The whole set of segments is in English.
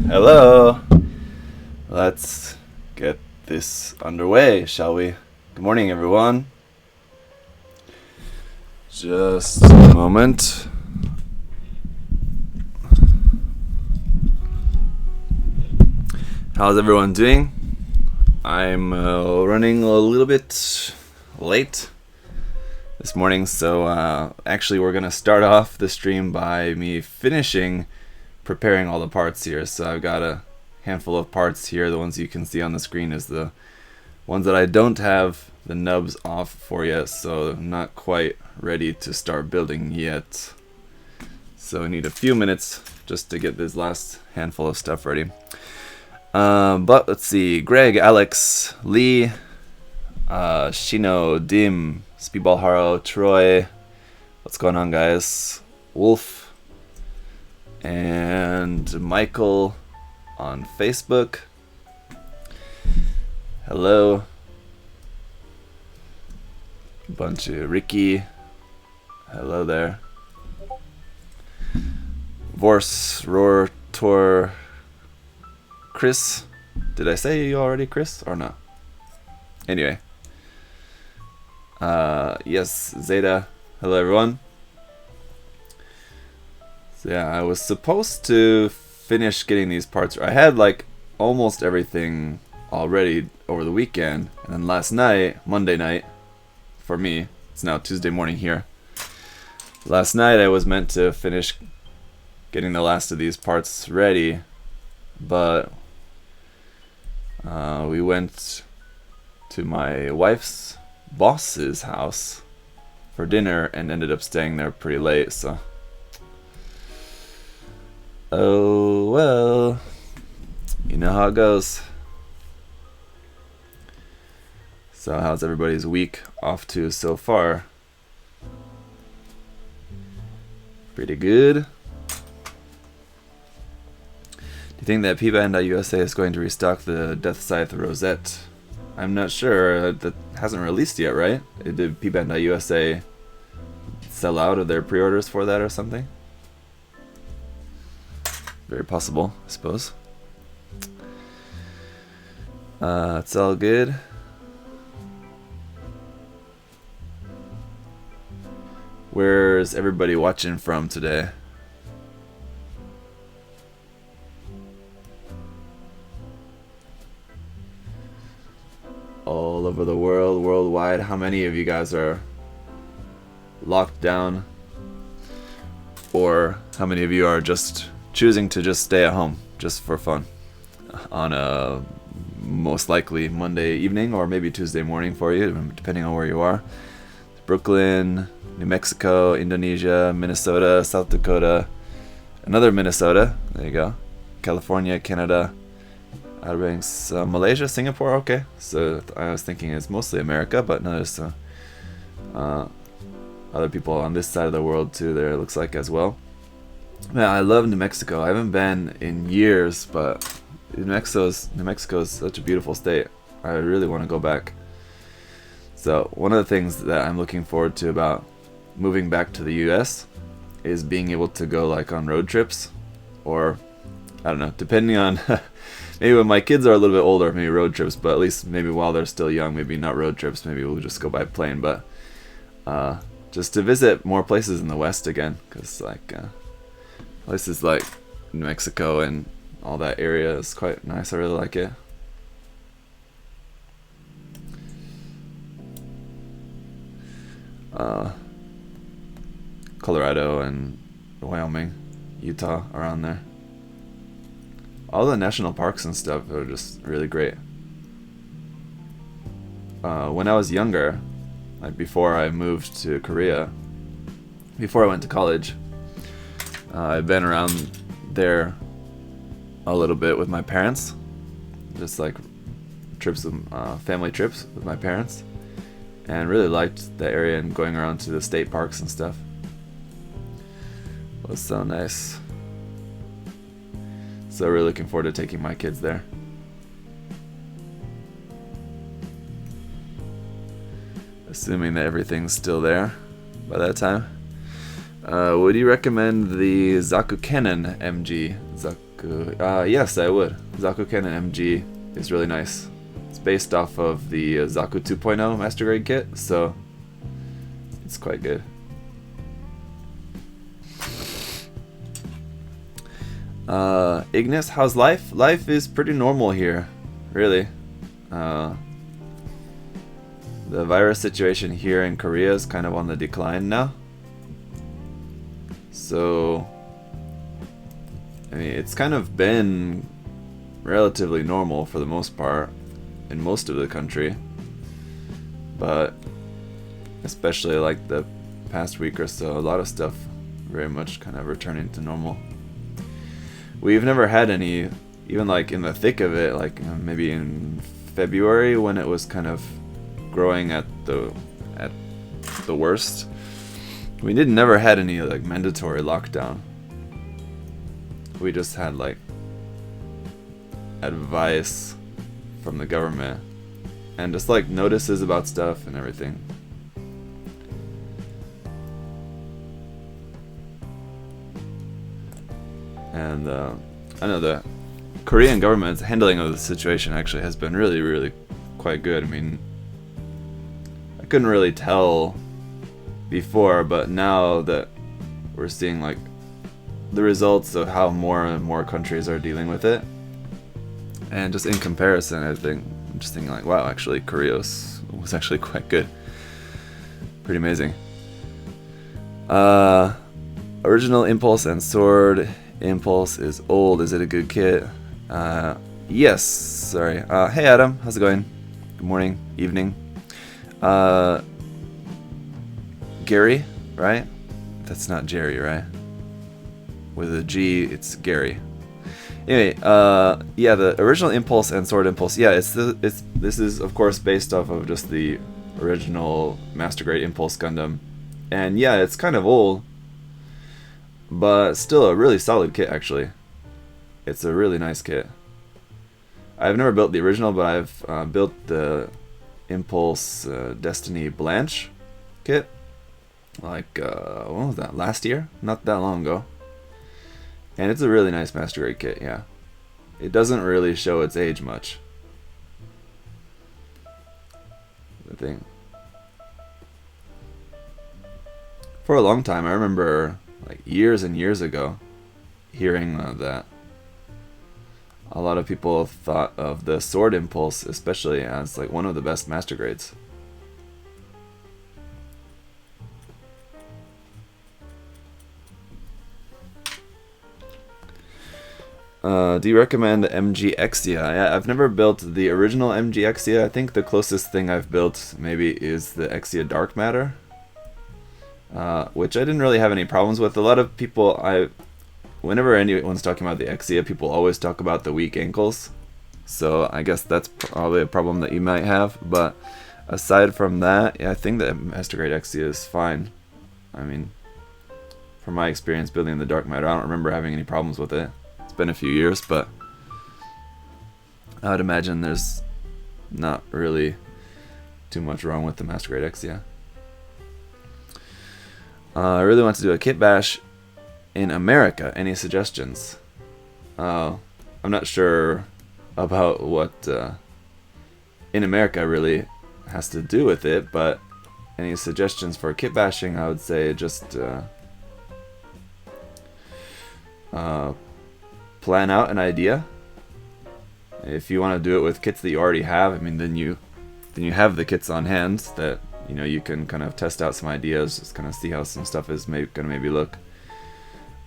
Hello. Let's get this underway, shall we? Good morning, everyone. Just a moment. How's everyone doing? I'm running a little bit late this morning, so actually we're gonna start off the stream by me finishing preparing all the parts here. So I've got a handful of parts here. The ones you can see on the screen is the ones that I don't have the nubs off for yet, so I'm not quite ready to start building yet. So I need a few minutes just to get this last handful of stuff ready. But let's see, Greg, Alex, Lee, Shino, Dim, Speedball Haro, Troy, what's going on, guys? Wolf, and Michael on Facebook. Hello. Bunch of Ricky. Hello there. Vors, Roar, Tor, Chris. Did I say you already, Chris, or not? Anyway. Yes, Zeta. Hello, everyone. So yeah, I was supposed to finish getting these parts. I had like almost everything already over the weekend, and then last night, Monday night, for me, it's now Tuesday morning here. Last night I was meant to finish getting the last of these parts ready, but we went to my wife's boss's house for dinner and ended up staying there pretty late, so oh well, you know how it goes. So how's everybody's week off to so far? Pretty good. Do you think that P-Bandai USA is going to restock the Death Scythe Rosette? I'm not sure. That hasn't released yet, right? Did P-Bandai USA sell out of their pre-orders for that or something? Very possible, I suppose. It's all good. Where's everybody watching from today? All over the world, worldwide. How many of you guys are locked down? Or how many of you are just choosing to just stay at home just for fun on a most likely Monday evening or maybe Tuesday morning for you, depending on where you are? Brooklyn, New Mexico, Indonesia, Minnesota, South Dakota, another Minnesota, there you go, California, Canada, Outer Banks, Malaysia, Singapore. Okay, so I was thinking it's mostly America, but no, there's other people on this side of the world too there, it looks like, as well. Man, I love New Mexico. I haven't been in years, but New Mexico is such a beautiful state. I really want to go back. So one of the things that I'm looking forward to about moving back to the US is being able to go like on road trips, or I don't know, depending on maybe when my kids are a little bit older, maybe road trips, but at least maybe while they're still young, maybe not road trips, maybe we'll just go by plane, but just to visit more places in the West again, because like places like New Mexico and all that area is quite nice. I really like it. Colorado and Wyoming, Utah, around there. All the national parks and stuff are just really great. When I was younger, like before I moved to Korea, before I went to college, I've been around there a little bit with my parents, just like trips, family trips with my parents, and really liked the area and going around to the state parks and stuff. It was so nice. So really looking forward to taking my kids there. Assuming that everything's still there by that time. Would you recommend the Zaku Cannon MG? Zaku. Yes, I would. Zaku and MG is really nice. It's based off of the Zaku 2.0 Master Grade kit, so it's quite good. Ignis, how's life? Life is pretty normal here, really. The virus situation here in Korea is kind of on the decline now. So, I mean, it's kind of been relatively normal for the most part in most of the country. But, especially like the past week or so, a lot of stuff very much kind of returning to normal. We've never had any, even like in the thick of it, like maybe in February when it was kind of growing at the worst. We never had any like mandatory lockdown. We just had like advice from the government and just like notices about stuff and everything. And I know the Korean government's handling of the situation actually has been really, really quite good. I mean, I couldn't really tell before, but now that we're seeing like the results of how more and more countries are dealing with it, and just in comparison, I think I'm just thinking like, wow, actually Korea was actually quite good, pretty amazing. Original Impulse and Sword Impulse is old. Is it a good kit? Yes. Sorry. Hey Adam, how's it going? Good morning, evening. Gary, right? That's not Jerry, right? With a G, it's Gary. Anyway, yeah, the original Impulse and Sword Impulse. Yeah, this is of course based off of just the original Master Grade Impulse Gundam, and yeah, it's kind of old, but still a really solid kit actually. It's a really nice kit. I've never built the original, but I've built the Impulse Destiny Blanche kit. Like, when was that? Last year? Not that long ago. And it's a really nice Master Grade kit, yeah. It doesn't really show its age much. The thing. For a long time, I remember, like, years and years ago, hearing that a lot of people thought of the Sword Impulse, especially, as, like, one of the best Master Grades. Do you recommend the MG Exia? Yeah, I've never built the original MG Exia. I think the closest thing I've built maybe is the Exia Dark Matter, which I didn't really have any problems with. A lot of people, whenever anyone's talking about the Exia, people always talk about the weak ankles. So I guess that's probably a problem that you might have. But aside from that, yeah, I think the Master Grade Exia is fine. I mean, from my experience building the Dark Matter, I don't remember having any problems with it. Been a few years, but I would imagine there's not really too much wrong with the Master Grade Exia. I really want to do a kit bash in America. Any suggestions? I'm not sure about what in America really has to do with it, but any suggestions for kit bashing, I would say just plan out an idea. If you want to do it with kits that you already have, I mean, then you have the kits on hand that you can kind of test out some ideas, just kind of see how some stuff is gonna maybe look.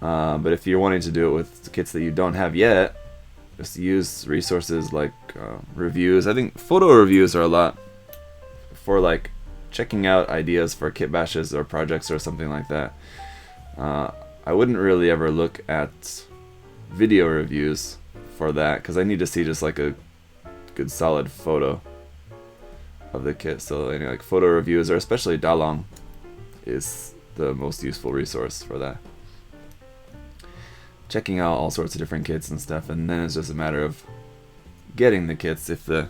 But if you're wanting to do it with kits that you don't have yet, just use resources like reviews. I think photo reviews are a lot for like checking out ideas for kit bashes or projects or something like that. I wouldn't really ever look at video reviews for that, because I need to see just like a good solid photo of the kit. So like photo reviews, or especially Dalong, is the most useful resource for that. Checking out all sorts of different kits and stuff, and then it's just a matter of getting the kits. If the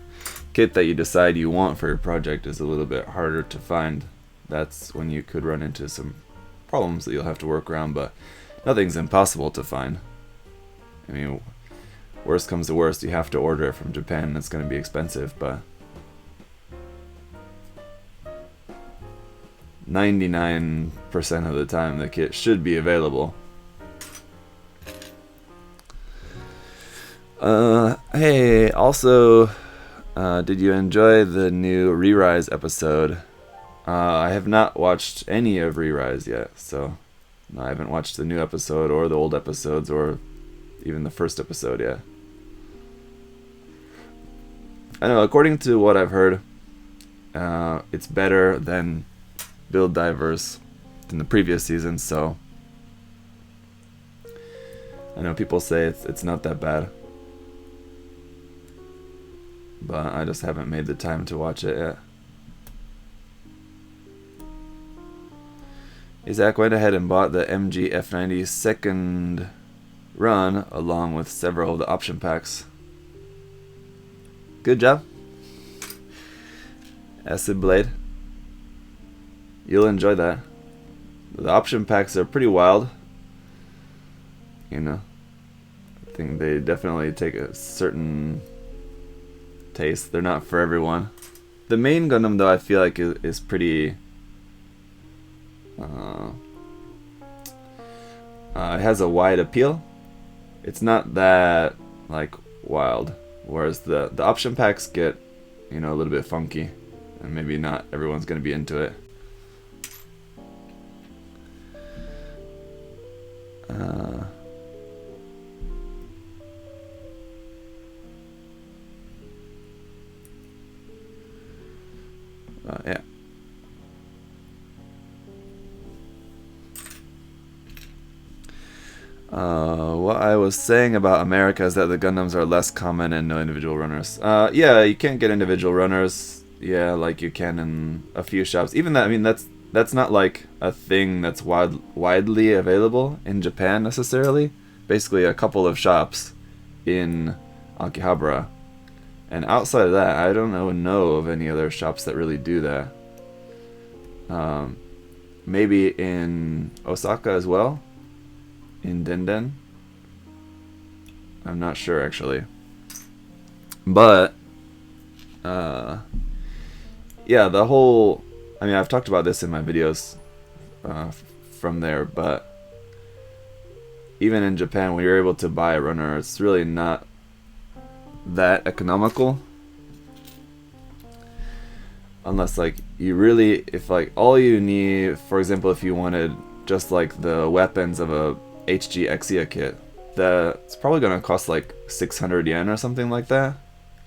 kit that you decide you want for your project is a little bit harder to find, that's when you could run into some problems that you'll have to work around, but nothing's impossible to find. I mean, worst comes to worst, you have to order it from Japan, and it's going to be expensive, but 99% of the time the kit should be available. Hey, also, did you enjoy the new Re-Rise episode? I have not watched any of Re-Rise yet, so I haven't watched the new episode or the old episodes or even the first episode yet. I know, according to what I've heard, it's better than Build Divers than the previous season, so I know people say it's not that bad, but I just haven't made the time to watch it yet. Zach went ahead and bought the MG F90 second run along with several of the option packs. Good job. Acid Blade. You'll enjoy that. The option packs are pretty wild. You know, I think they definitely take a certain taste. They're not for everyone. The main Gundam, though, I feel like is pretty... it has a wide appeal. It's not that, like, wild. Whereas the option packs get, you know, a little bit funky. And maybe not everyone's going to be into it. Yeah. What I was saying about America is that the Gundams are less common and no individual runners. Yeah, you can't get individual runners. Yeah, like you can in a few shops. Even that, I mean, that's not like a thing that's widely available in Japan necessarily. Basically, a couple of shops in Akihabara, and outside of that, I don't know of any other shops that really do that. Maybe in Osaka as well. In Denden? I'm not sure actually. But yeah, the whole, I mean, I've talked about this in my videos from there, but even in Japan, when you're able to buy a runner, it's really not that economical. Unless, like, you really, if, like, all you need, for example, if you wanted just, like, the weapons of a HG Exia kit, that's probably going to cost, like, 600 yen or something like that.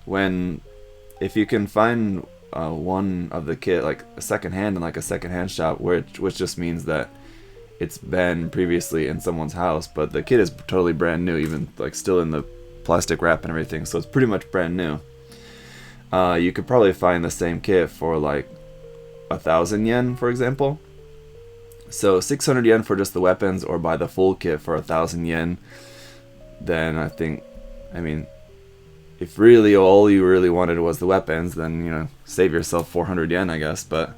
When, if you can find one of the kit, like, a second-hand in, like, a second-hand shop, which just means that it's been previously in someone's house, but the kit is totally brand new, even, like, still in the plastic wrap and everything, so it's pretty much brand new. You could probably find the same kit for like 1,000 yen, for example. So 600 yen for just the weapons, or buy the full kit for 1,000 yen. Then I think, I mean, if really all you really wanted was the weapons, then, you know, save yourself 400 yen, I guess. But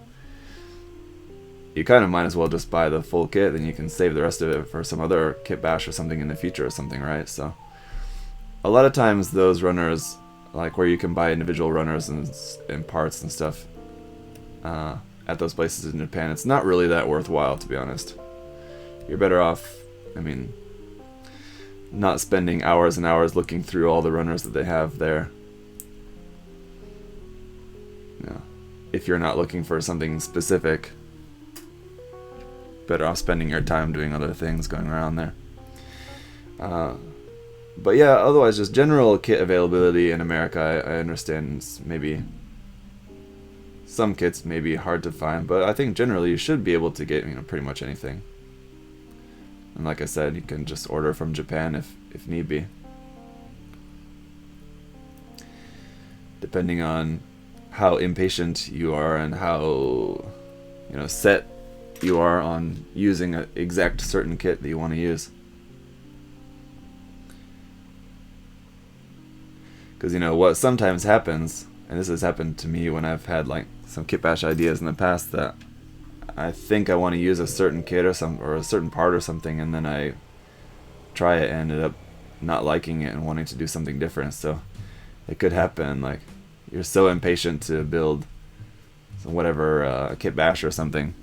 you kind of might as well just buy the full kit, then you can save the rest of it for some other kit bash or something in the future or something, right? So a lot of times those runners, like where you can buy individual runners and parts and stuff at those places in Japan, it's not really that worthwhile, to be honest. You're better off, I mean, not spending hours and hours looking through all the runners that they have there. You know, if you're not looking for something specific, better off spending your time doing other things going around there. But yeah, otherwise, just general kit availability in America, I understand maybe some kits may be hard to find, but I think generally you should be able to get, you know, pretty much anything. And like I said, you can just order from Japan if need be. Depending on how impatient you are and how, you know, set you are on using an exact certain kit that you want to use. Because, you know, what sometimes happens, and this has happened to me when I've had, like, some kit bash ideas in the past, that I think I want to use a certain kit or a certain part or something, and then I try it and not liking it and wanting to do something different. So it could happen, like you're so impatient to build whatever kit bash or something,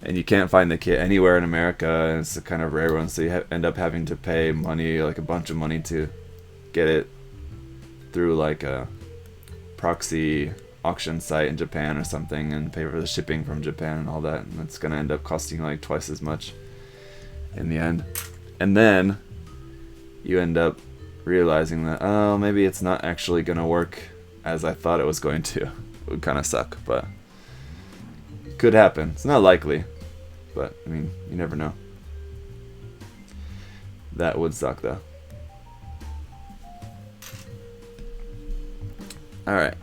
and you can't find the kit anywhere in America, and it's a kind of rare one, so you end up having to pay money, like a bunch of money, to get it through like a proxy auction site in Japan or something, and pay for the shipping from Japan and all that, and it's gonna end up costing like twice as much in the end. And then you end up realizing that, oh, maybe it's not actually gonna work as I thought it was going to. It would kind of suck, but could happen. It's not likely, but I mean, you never know. That would suck though. Alright.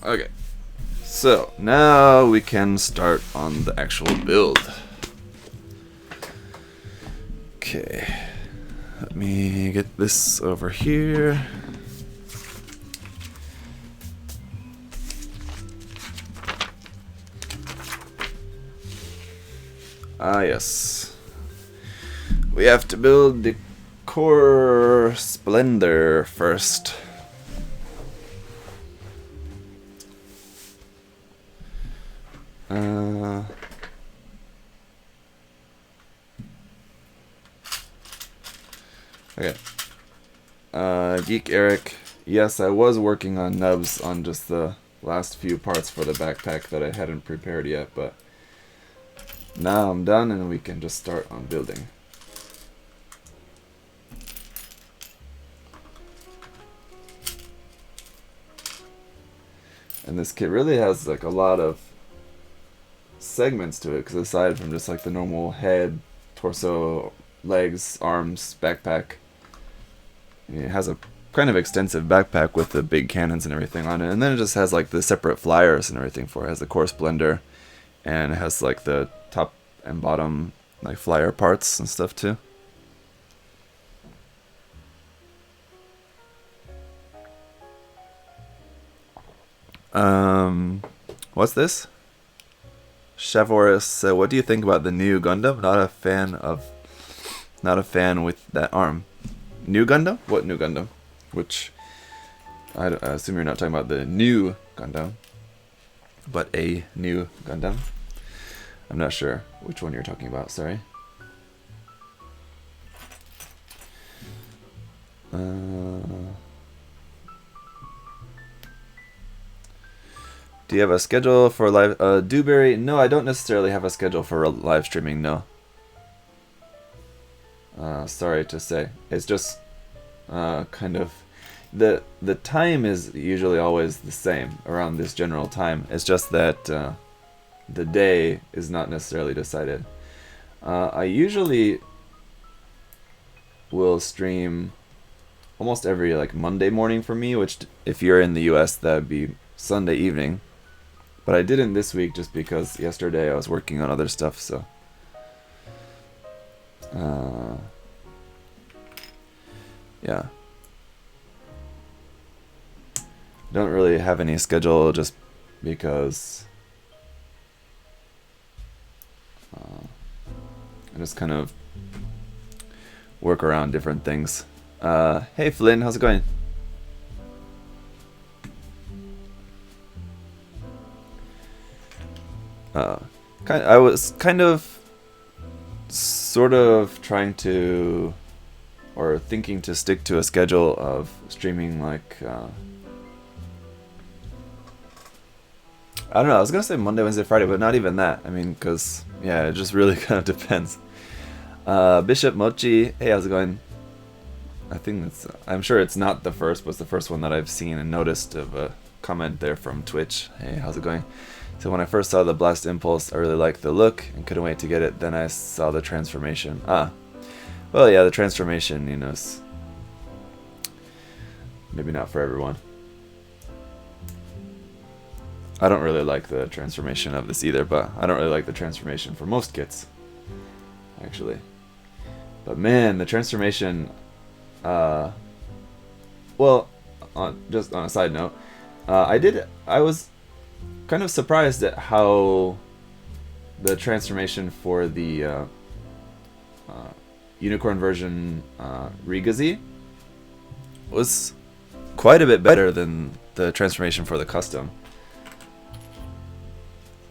Okay. So, now we can start on the actual build. Okay. Let me get this over here. Ah, yes. We have to build the core splendor first. Okay. Geek Eric. Yes, I was working on nubs on just the last few parts for the backpack that I hadn't prepared yet, but now I'm done and we can just start on building. And this kit really has like a lot of segments to it, because aside from just like the normal head, torso, legs, arms, backpack, it has a kind of extensive backpack with the big cannons and everything on it, and then it just has like the separate flyers and everything for it. It has the core splendor, and it has like the top and bottom like flyer parts and stuff too. What's this? Chavoris, what do you think about the new Gundam? Not a fan with that arm. New Gundam? What new Gundam? Which, I assume you're not talking about the new Gundam, but a new Gundam. I'm not sure which one you're talking about, sorry. Do you have a schedule for live? Dewberry? No, I don't necessarily have a schedule for live streaming, no. Sorry to say. It's just kind of... The time is usually always the same, around this general time. It's just that the day is not necessarily decided. I usually will stream almost every like Monday morning for me, which if you're in the US, that would be Sunday evening. But I didn't this week just because yesterday I was working on other stuff, so... yeah. Don't really have any schedule just because I just kind of work around different things. Hey Flynn, how's it going? I was kind of sort of trying to, or thinking to stick to a schedule of streaming like I don't know, I was gonna say Monday, Wednesday, Friday, but not even that. I mean, because yeah, it just really kind of depends. Bishop Mochi, hey, how's it going? I think that's, I'm sure it's not the first, but it's the first one that I've seen and noticed of a comment there from Twitch. Hey, how's it going? So when I first saw the Blast Impulse, I really liked the look and couldn't wait to get it. Then I saw the transformation. Well, yeah, the transformation, you know, is maybe not for everyone. I don't really like the transformation of this either, but I don't really like the transformation for most kits, actually. But man, the transformation, well, just on a side note, I was kind of surprised at how the transformation for the unicorn version Rigazi was quite a bit better than the transformation for the custom.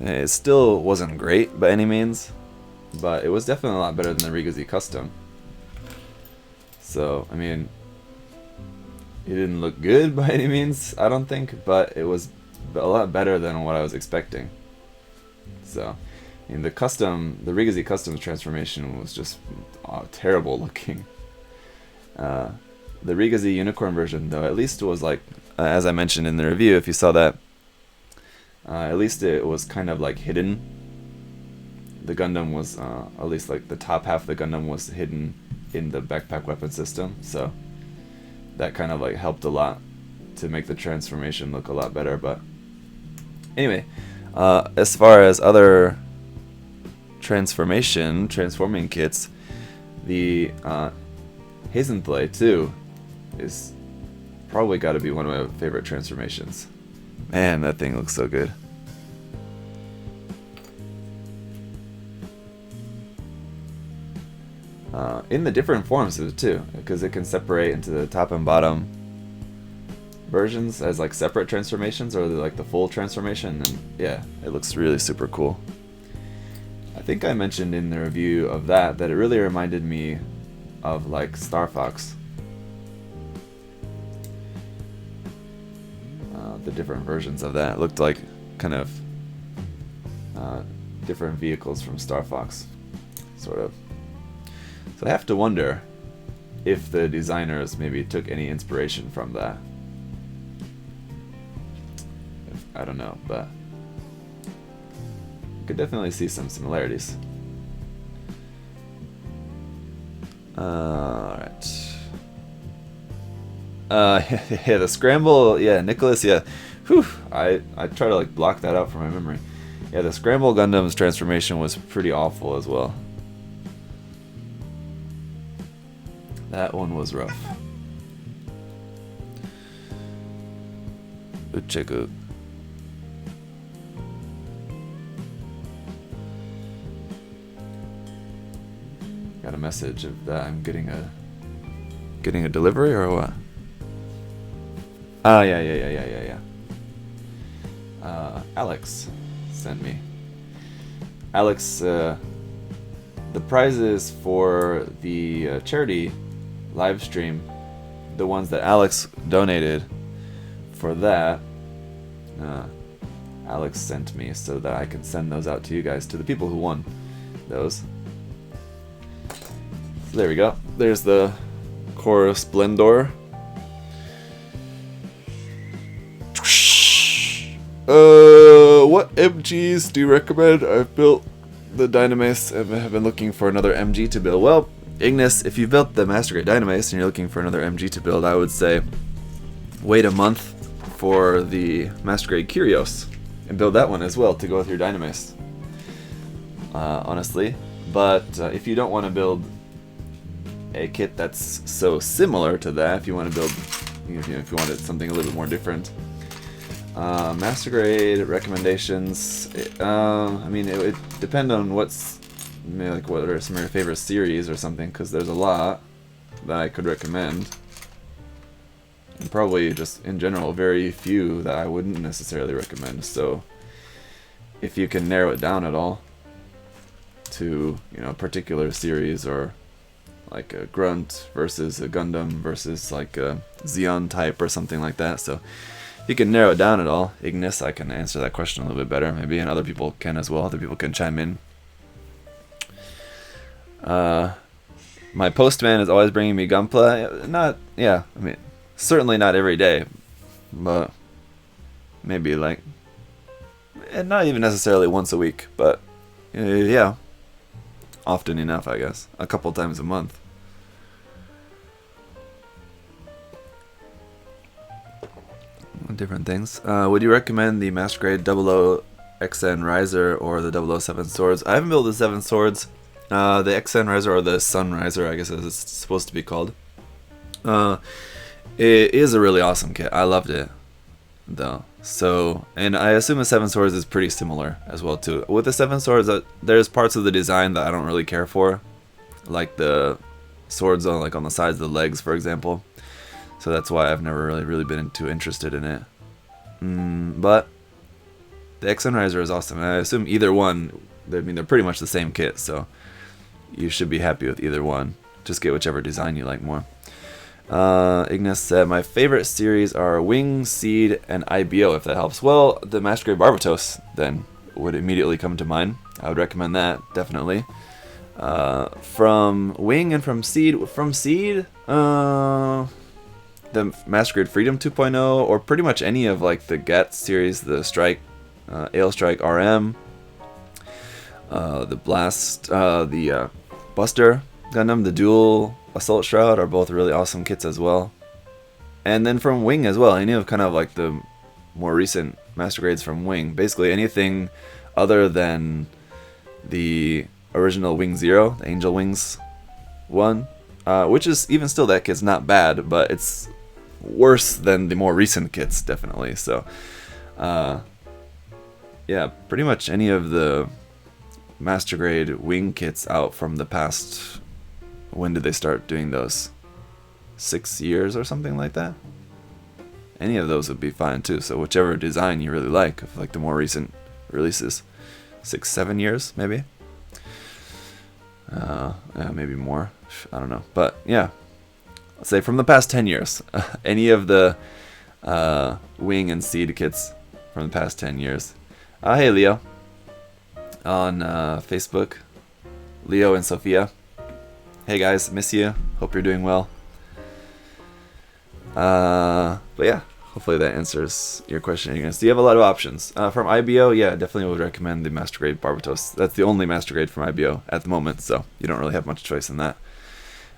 It still wasn't great by any means, but it was definitely a lot better than the Rigazi custom. So, I mean, it didn't look good by any means, I don't think, but it was a lot better than what I was expecting. So, I mean, the Rigazi custom transformation was just terrible looking. The Rigazi unicorn version, though, at least was like, as I mentioned in the review, if you saw that, at least it was kind of like hidden. The Gundam was, at least like the top half of the Gundam was hidden in the backpack weapon system, so that kind of like helped a lot to make the transformation look a lot better. But anyway, as far as other transforming kits, the Hazenplay 2 is probably got to be one of my favorite transformations. Man, that thing looks so good. In the different forms of it too, because it can separate into the top and bottom versions as like separate transformations, or like the full transformation, and yeah, it looks really super cool. I think I mentioned in the review of that it really reminded me of like Star Fox. The different versions of that looked like kind of different vehicles from Star Fox, sort of. So I have to wonder if the designers maybe took any inspiration from that. I don't know, but you could definitely see some similarities. Alright. Yeah, the scramble, yeah, Nicholas, yeah. Whew, I try to like block that out from my memory. Yeah, the Scramble Gundam's transformation was pretty awful as well. That one was rough. Ucheku. Got a message of that I'm getting a delivery or what? Oh yeah. Alex sent me. Alex, the prizes for the charity live stream, the ones that Alex donated for that, Alex sent me so that I can send those out to you guys, to the people who won those. So there we go. There's the Core Splendor. What MGs do you recommend? I've built the Dynamace and have been looking for another MG to build. Well, Ignis, if you built the Master Grade Dynamace and you're looking for another MG to build, I would say wait a month for the Master Grade Kyrios and build that one as well to go with your Dynamace. Honestly, but if you don't want to build a kit that's so similar to that, if you want to build, if you wanted something a little bit more different, Master Grade recommendations. I mean, it would depend on what's like what are some of your favorite series or something, because there's a lot that I could recommend, and probably just in general very few that I wouldn't necessarily recommend. So if you can narrow it down at all to a particular series, or like a Grunt versus a Gundam versus like a Xeon type or something like that. So if you can narrow it down at all, Ignis, I can answer that question a little bit better maybe, and other people can as well. Other people can chime in. My postman is always bringing me Gunpla. I mean, certainly not every day, but maybe like, not even necessarily once a week, but yeah, often enough, I guess. A couple times a month. Different things. Would you recommend the Master Grade 00 XN Riser or the 007 Swords? I haven't built the 7 Swords. The XN Riser, or the Sun Riser, I guess as it's supposed to be called. It is a really awesome kit. I loved it, though. So, and I assume the Seven Swords is pretty similar as well too. With the Seven Swords, there's parts of the design that I don't really care for, like the swords on like on the sides of the legs, for example. So that's why I've never really been too interested in it. But the X Sunriser is awesome, and I assume either one. I mean, they're pretty much the same kit, so you should be happy with either one. Just get whichever design you like more. Ignis said, my favorite series are Wing, Seed, and IBO, if that helps. Well, the Master Grade Barbatos then would immediately come to mind. I would recommend that, definitely. From Wing and from Seed, the Master Grade Freedom 2.0, or pretty much any of like the GAT series, the Strike, Ale Strike RM, the Blast, the Buster Gundam, the Dual Assault Shroud are both really awesome kits as well. And then from Wing as well, any of kind of like the more recent Master Grades from Wing. Basically anything other than the original Wing Zero, the Angel Wings one, which is even still, that kit's not bad, but it's worse than the more recent kits, definitely. So, yeah, pretty much any of the Master Grade Wing kits out from the past. When did they start doing those? 6 years or something like that? Any of those would be fine too. So whichever design you really like, of like the more recent releases. 6-7 years maybe? Yeah, maybe more. I don't know. But yeah, let's say from the past 10 years. Any of the Wing and Seed kits from the past 10 years. Hey Leo. On Facebook. Leo and Sophia. Hey guys, miss you. Hope you're doing well. But yeah, hopefully that answers your question. Do you have a lot of options? From IBO, yeah, definitely would recommend the Master Grade Barbatos. That's the only Master Grade from IBO at the moment, so you don't really have much choice in that.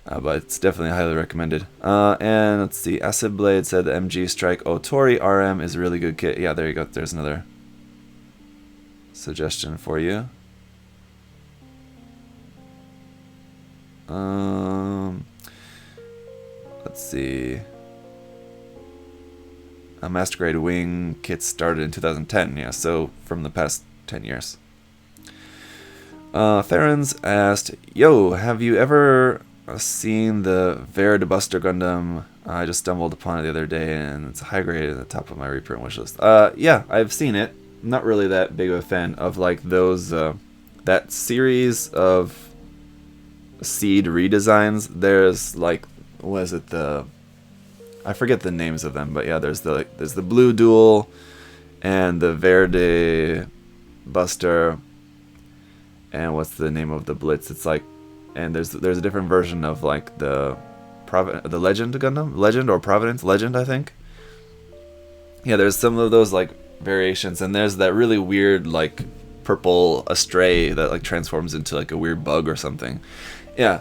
But it's definitely highly recommended. And let's see, Acid Blade said the MG Strike Otori RM is a really good kit. Yeah, there you go. There's another suggestion for you. Let's see. A Master Grade Wing kit started in 2010, yeah, so from the past 10 years. Farron's asked, yo, have you ever seen the Verde Buster Gundam? I just stumbled upon it the other day, and it's high grade at the top of my reprint wish list. Yeah, I've seen it. I'm not really that big of a fan of like those, that series of Seed redesigns. There's like, what is it, I forget the names of them, but yeah, there's the Blue Duel and the Verde Buster, and what's the name of the Blitz? It's like, and there's a different version of like the Legend Gundam, Legend or Providence, Legend, I think. Yeah, there's some of those like variations, and there's that really weird like purple Astray that like transforms into like a weird bug or something. Yeah,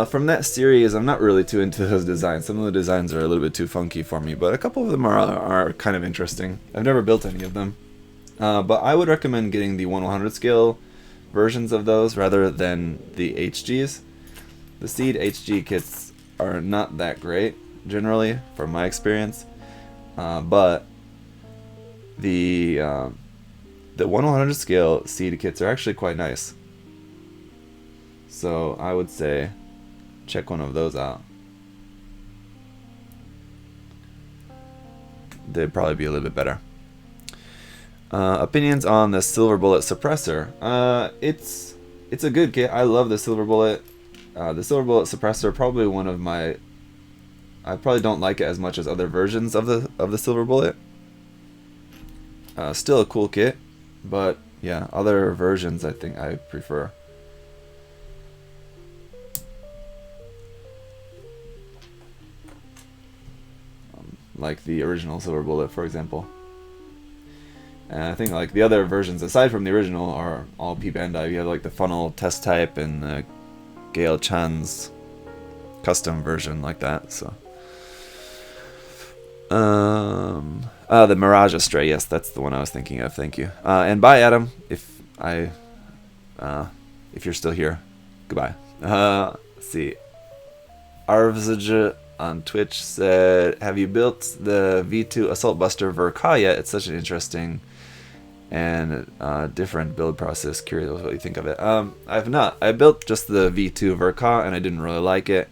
from that series, I'm not really too into those designs. Some of the designs are a little bit too funky for me, but a couple of them are kind of interesting. I've never built any of them, but I would recommend getting the 1/100 scale versions of those rather than the HGs. The Seed HG kits are not that great, generally, from my experience, but the 1/100 scale Seed kits are actually quite nice. So I would say check one of those out. They'd probably be a little bit better. Opinions on the Silver Bullet Suppressor. It's a good kit. I love the Silver Bullet. The Silver Bullet Suppressor, probably one of my. I probably don't like it as much as other versions of the Silver Bullet. Still a cool kit, but yeah, other versions I think I prefer. Like the original Silver Bullet, for example. And I think like the other versions aside from the original are all P-Bandai. You have like the Funnel Test Type and the Gail Chan's custom version like that. So the Mirage Astray, yes, that's the one I was thinking of. Thank you. And bye, Adam. If you're still here, goodbye. Let's see. on Twitch said, "Have you built the V2 Assault Buster Verka yet? It's such an interesting and different build process. Curious what you think of it." I have not. I built just the V2 Verka and I didn't really like it,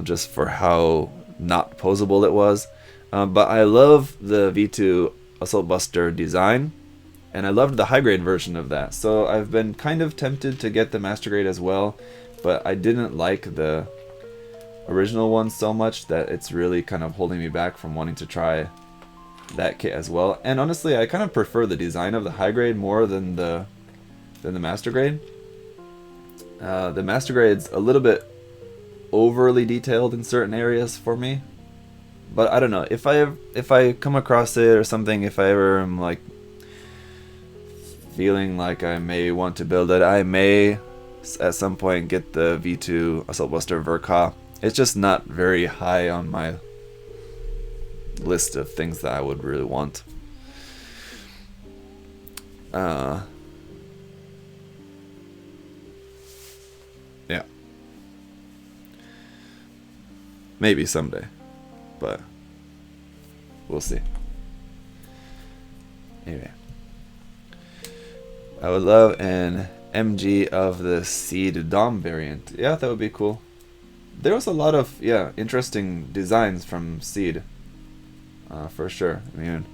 just for how not posable it was. But I love the V2 Assault Buster design, and I loved the high grade version of that. So I've been kind of tempted to get the master grade as well, but I didn't like the original one so much that it's really kind of holding me back from wanting to try that kit as well. And honestly, I kind of prefer the design of the high grade more than the master grade. The master grade's a little bit overly detailed in certain areas for me, but I don't know, if I come across it or something, if I ever am like feeling like I may want to build it, I may at some point get the V2 Assault Buster Verka. It's just not very high on my list of things that I would really want. Yeah. Maybe someday, but we'll see. Anyway, I would love an MG of the Seed Dom variant. Yeah, that would be cool. There was a lot of interesting designs from Seed, for sure. I mean,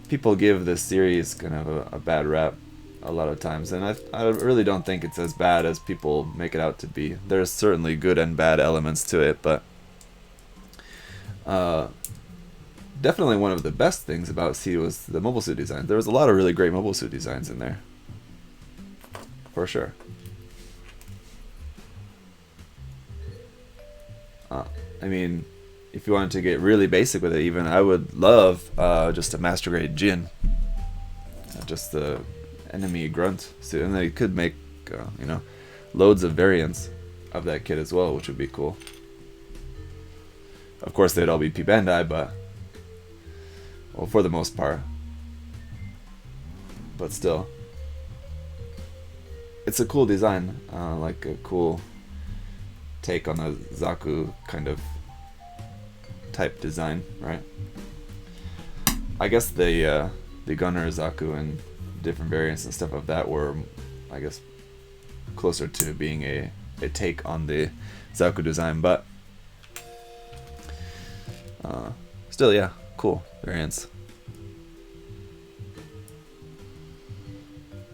people give this series kind of a bad rap a lot of times, and I really don't think it's as bad as people make it out to be. There's certainly good and bad elements to it, but definitely one of the best things about Seed was the mobile suit design. There was a lot of really great mobile suit designs in there, for sure. I mean, if you wanted to get really basic with it, even, I would love just a master grade Jin, just the enemy grunt suit, and they could make loads of variants of that kit as well, which would be cool. Of course, they'd all be P-Bandai, but well, for the most part. But still, it's a cool design, like a cool take on a Zaku kind of type design, right? I guess the Gunner Zaku and different variants and stuff of that were, I guess, closer to being a take on the Zaku design, but still, yeah, cool variants.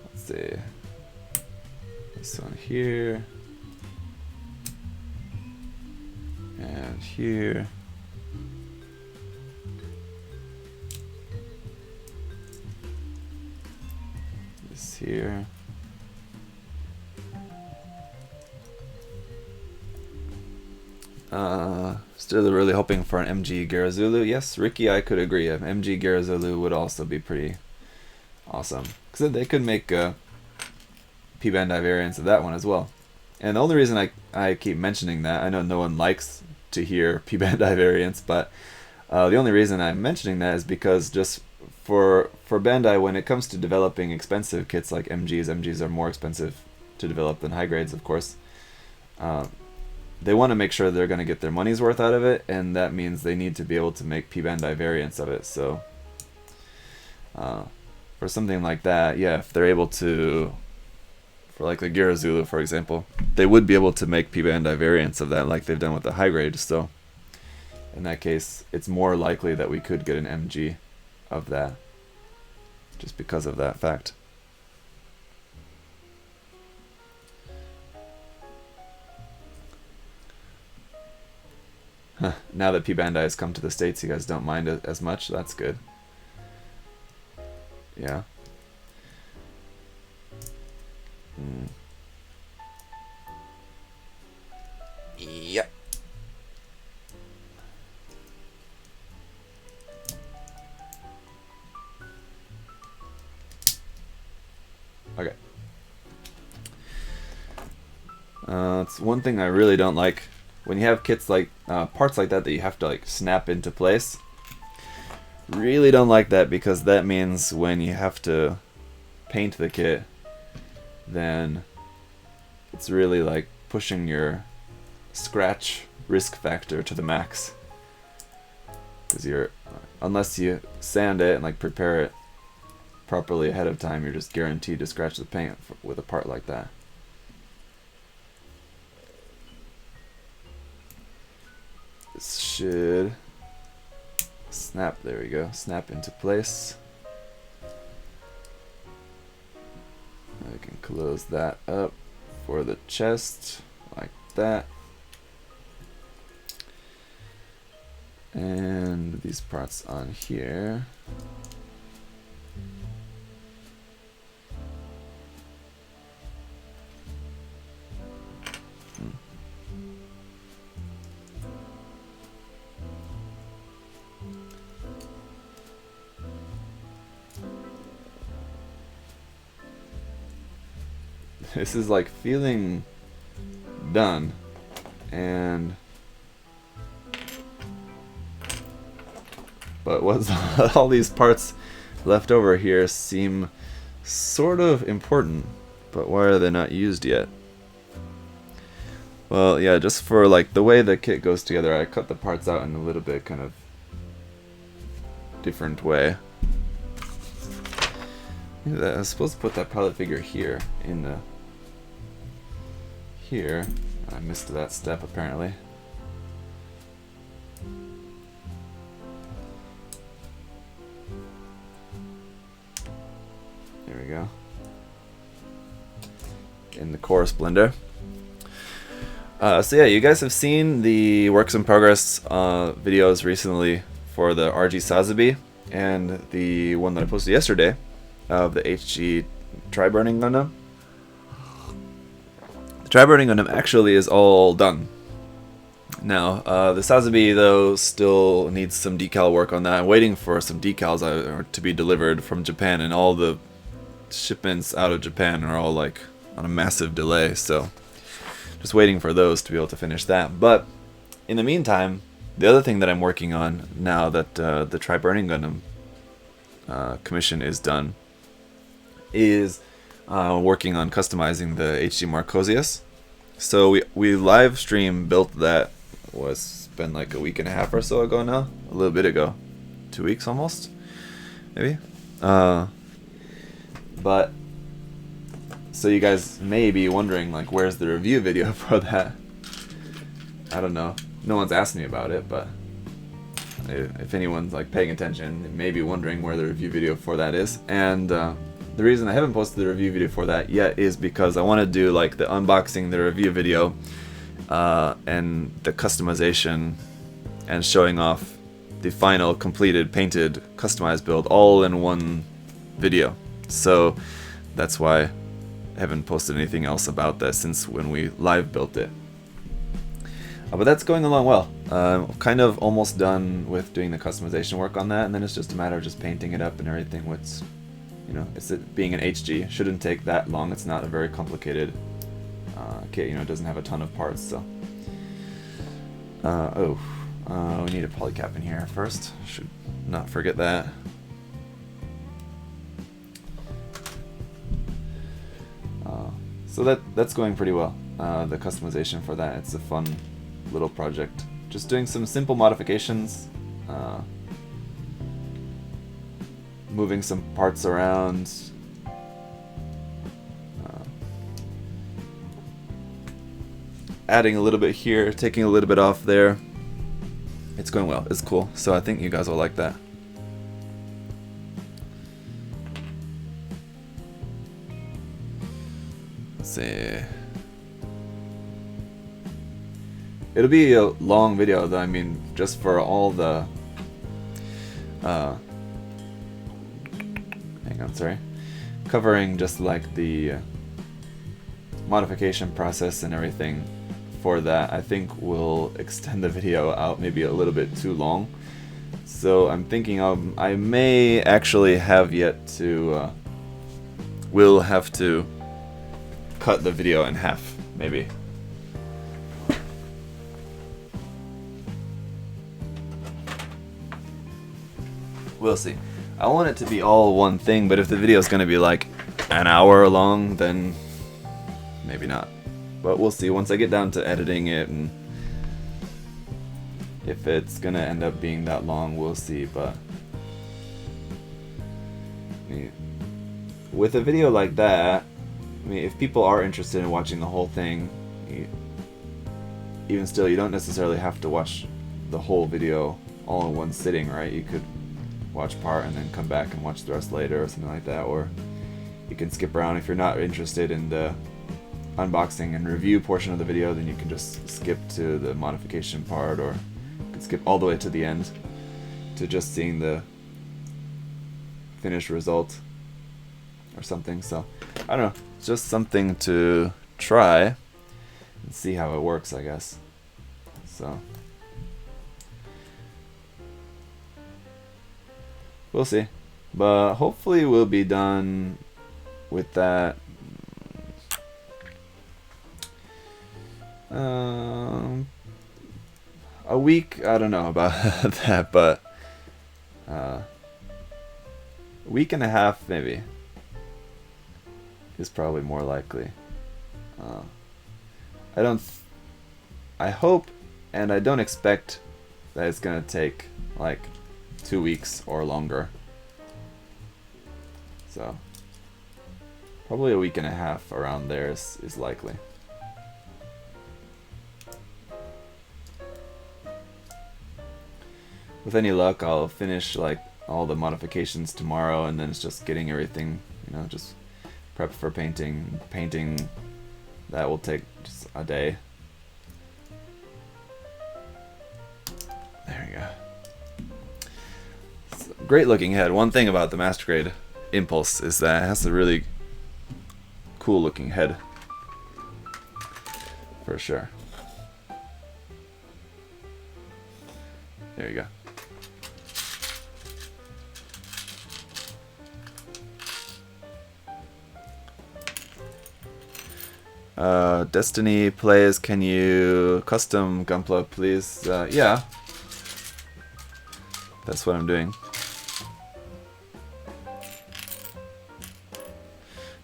Let's see, this one here. And here. This here. Still really hoping for an MG Garazulu. Yes, Ricky, I could agree. An MG Garazulu would also be pretty awesome, because they could make P-Bandai variants of that one as well. And the only reason I keep mentioning that, I know no one likes to hear P-Bandai variants, but the only reason I'm mentioning that is because just for Bandai, when it comes to developing expensive kits like MGs are more expensive to develop than high grades, of course. They want to make sure they're going to get their money's worth out of it, and that means they need to be able to make P-Bandai variants of it. So for something like that, yeah, if they're able to, for like the Garazulu, for example, they would be able to make P-Bandai variants of that like they've done with the high grade. So in that case, it's more likely that we could get an MG of that, just because of that fact. Now that P-Bandai has come to the States, you guys don't mind it as much. That's good. Yeah. Yep. Okay. It's one thing I really don't like when you have kits like parts like that you have to like snap into place. Really don't like that, because that means when you have to paint the kit, then it's really like pushing your scratch risk factor to the max. Because unless you sand it and like prepare it properly ahead of time, you're just guaranteed to scratch the paint with a part like that. This should snap, there we go, snap into place. I can close that up for the chest like that. And these parts on here. This is like feeling done, and but what's all these parts left over here seem sort of important, but why are they not used yet? Well, yeah, just for like the way the kit goes together, I cut the parts out in a little bit kind of different way. I was supposed to put that pilot figure here in the here. I missed that step apparently. There we go. In the Chorus blender. So yeah, you guys have seen the works in progress videos recently for the RG Sazabi and the one that I posted yesterday of the HG Tri-Burning Gundam. The Tri-Burning Gundam actually is all done. Now, the Sazabi though still needs some decal work on that. I'm waiting for some decals to be delivered from Japan, and all the shipments out of Japan are all like on a massive delay, so just waiting for those to be able to finish that. But in the meantime, the other thing that I'm working on now that the Tri-Burning Gundam commission is done is working on customizing the HG Marcosius. So we live stream built that, was been like a week and a half or so ago now, a little bit ago, 2 weeks almost, maybe. But so you guys may be wondering, like, where's the review video for that? I don't know. No one's asked me about it, but if anyone's like paying attention, they may be wondering where the review video for that is. And the reason I haven't posted the review video for that yet is because I want to do like the unboxing, the review video, and the customization, and showing off the final completed, painted, customized build all in one video. So that's why I haven't posted anything else about that since when we live built it. But that's going along well. Kind of almost done with doing the customization work on that, and then it's just a matter of just painting it up and everything. What's, you know, it's being an HG, shouldn't take that long. It's not a very complicated kit. You know, it doesn't have a ton of parts. So, we need a polycap in here first. Should not forget that. So that's going pretty well. The customization for that, it's a fun little project. Just doing some simple modifications, moving some parts around, adding a little bit here, taking a little bit off there. It's going well. It's cool. So I think you guys will like that. Let's see. It'll be a long video though, I mean, just for all the hang on, sorry. Covering just like the modification process and everything for that, I think we'll extend the video out maybe a little bit too long. So I'm thinking I may actually have yet to we'll have to cut the video in half, maybe. We'll see. I want it to be all one thing, but if the video is going to be like an hour long, then maybe not. But we'll see. Once I get down to editing it and If it's gonna end up being that long, we'll see, but I mean, with a video like that, I mean, if people are interested in watching the whole thing, even still, you don't necessarily have to watch the whole video all in one sitting, right? You could watch part and then come back and watch the rest later or something like that, or you can skip around. If you're not interested in the unboxing and review portion of the video, then you can just skip to the modification part, or you can skip all the way to the end to just seeing the finished result or something. So I don't know, it's just something to try and see how it works, I guess. So we'll see, but hopefully we'll be done with that a week. I don't know about that, but a week and a half maybe is probably more likely. I hope and I don't expect that it's gonna take like 2 weeks or longer. So probably a week and a half around there is likely. With any luck, I'll finish like all the modifications tomorrow, and then it's just getting everything, you know, just prep for painting. Painting, that will take just a day. There we go. It's a great looking head. One thing about the Master Grade Impulse is that it has a really cool looking head, for sure. There you go. Destiny plays, can you custom Gunpla, please? Yeah. That's what I'm doing.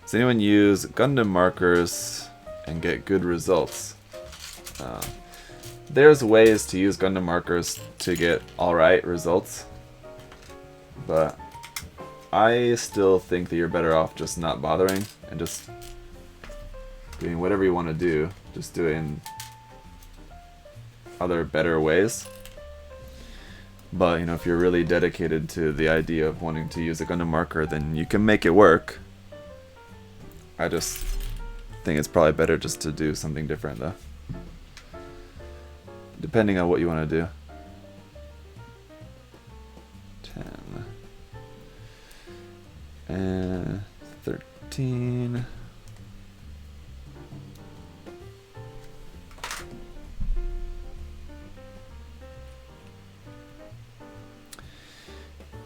Does anyone use Gundam markers and get good results? There's ways to use Gundam markers to get alright results, but I still think that you're better off just not bothering and just doing whatever you want to do. Just do it in other better ways. But, you know, if you're really dedicated to the idea of wanting to use a Gundam marker, then you can make it work. I just think it's probably better just to do something different, though. Depending on what you want to do. 10. And 13.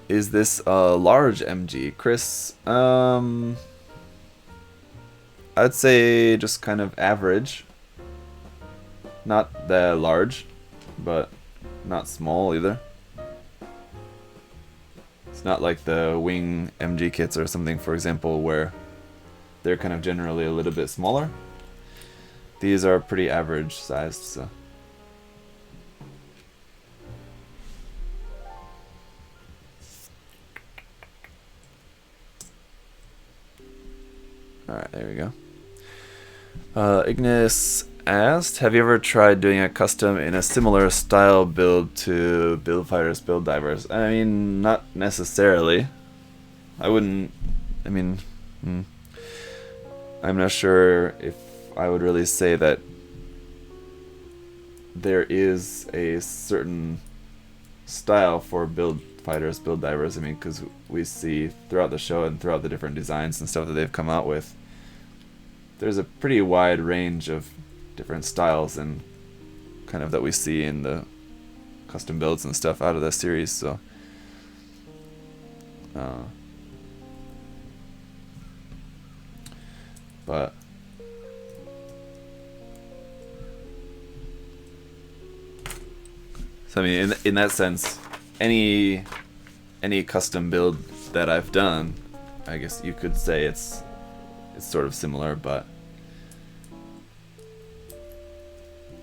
Is this a large MG? Chris, I'd say just kind of average. Not that large, but not small either. It's not like the wing MG kits or something, for example, where they're kind of generally a little bit smaller. These are pretty average sized, so. Alright, there we go. Ignis asked, have you ever tried doing a custom in a similar style build to Build Fighters, Build Divers? I mean, not necessarily. I wouldn't, I mean, I'm not sure if I would really say that there is a certain style for Build Fighters, Build Divers. I mean, because we see throughout the show and throughout the different designs and stuff that they've come out with, there's a pretty wide range of different styles and kind of that we see in the custom builds and stuff out of the series. So but so I mean, in that sense, any custom build that I've done, I guess you could say it's sort of similar, but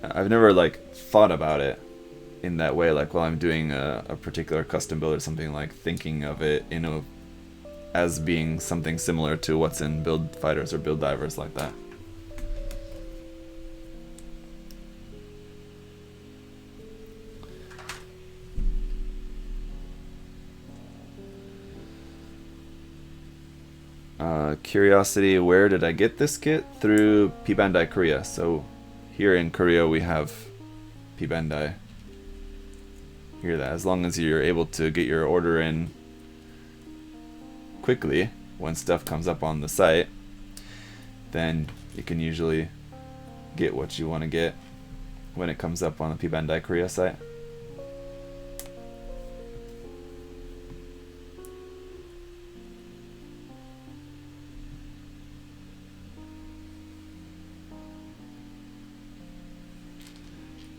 I've never like thought about it in that way, like while I'm doing a particular custom build or something, like thinking of it as being something similar to what's in Build Fighters or Build Divers, like that. Curiosity, where did I get this kit? Through P-Bandai Korea. So here in Korea we have P-Bandai. Hear that? As long as you're able to get your order in quickly when stuff comes up on the site, then you can usually get what you want to get when it comes up on the P-Bandai Korea site.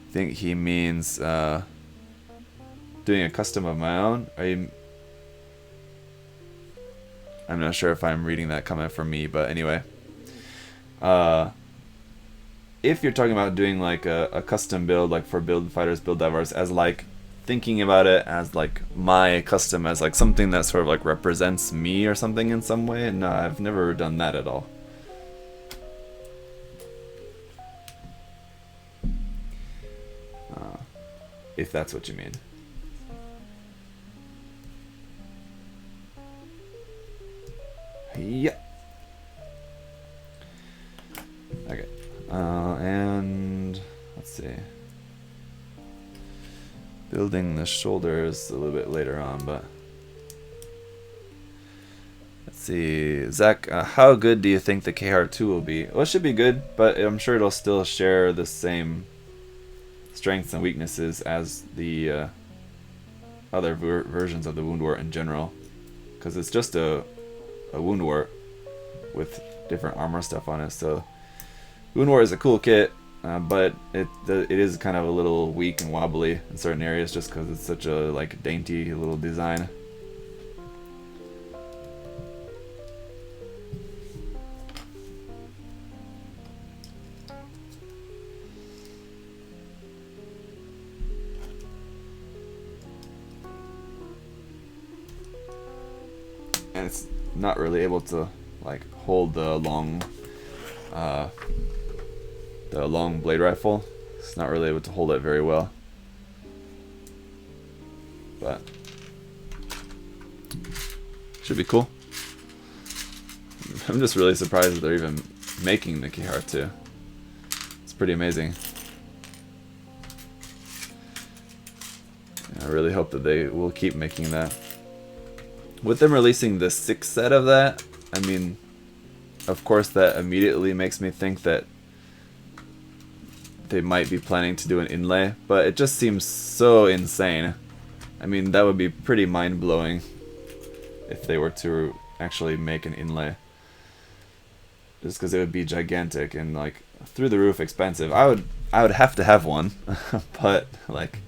I think he means doing a custom of my own. I'm not sure if I'm reading that comment from me, but anyway. If you're talking about doing like a custom build, like for Build Fighters, Build Divers, as like thinking about it as like my custom, as like something that sort of like represents me or something in some way, no, I've never done that at all. If that's what you mean. Yeah. Okay. And let's see. Building the shoulders a little bit later on, but let's see. Zach, how good do you think the KR2 will be? Well, it should be good, but I'm sure it'll still share the same strengths and weaknesses as the other versions of the Wound Wart in general, because it's just a Wound Wart with different armor stuff on it. So Wound Wart is a cool kit, but it is kind of a little weak and wobbly in certain areas just because it's such a like dainty little design. And it's not really able to like hold the long blade rifle. It's not really able to hold it very well, but should be cool. I'm just really surprised that they're even making the KR2. It's pretty amazing. I really hope that they will keep making that. With them releasing the 6th set of that, I mean, of course that immediately makes me think that they might be planning to do an inlay, but it just seems so insane. I mean, that would be pretty mind-blowing if they were to actually make an inlay. Just because it would be gigantic and like through the roof expensive. I would have to have one, but like,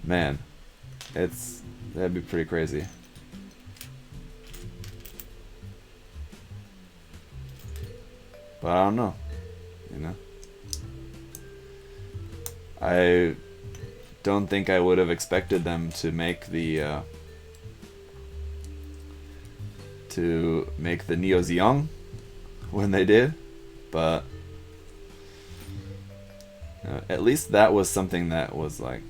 man, that'd be pretty crazy. But I don't know, you know. I don't think I would have expected them to make the Neo Zeong when they did, but at least that was something that was like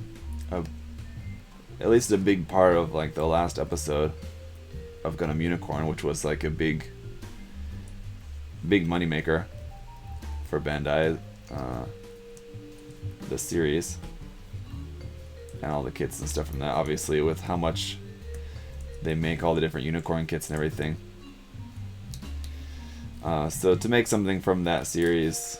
at least a big part of like the last episode of Gundam Unicorn, which was like a big moneymaker for Bandai, the series and all the kits and stuff from that, obviously with how much they make all the different Unicorn kits and everything. So to make something from that series,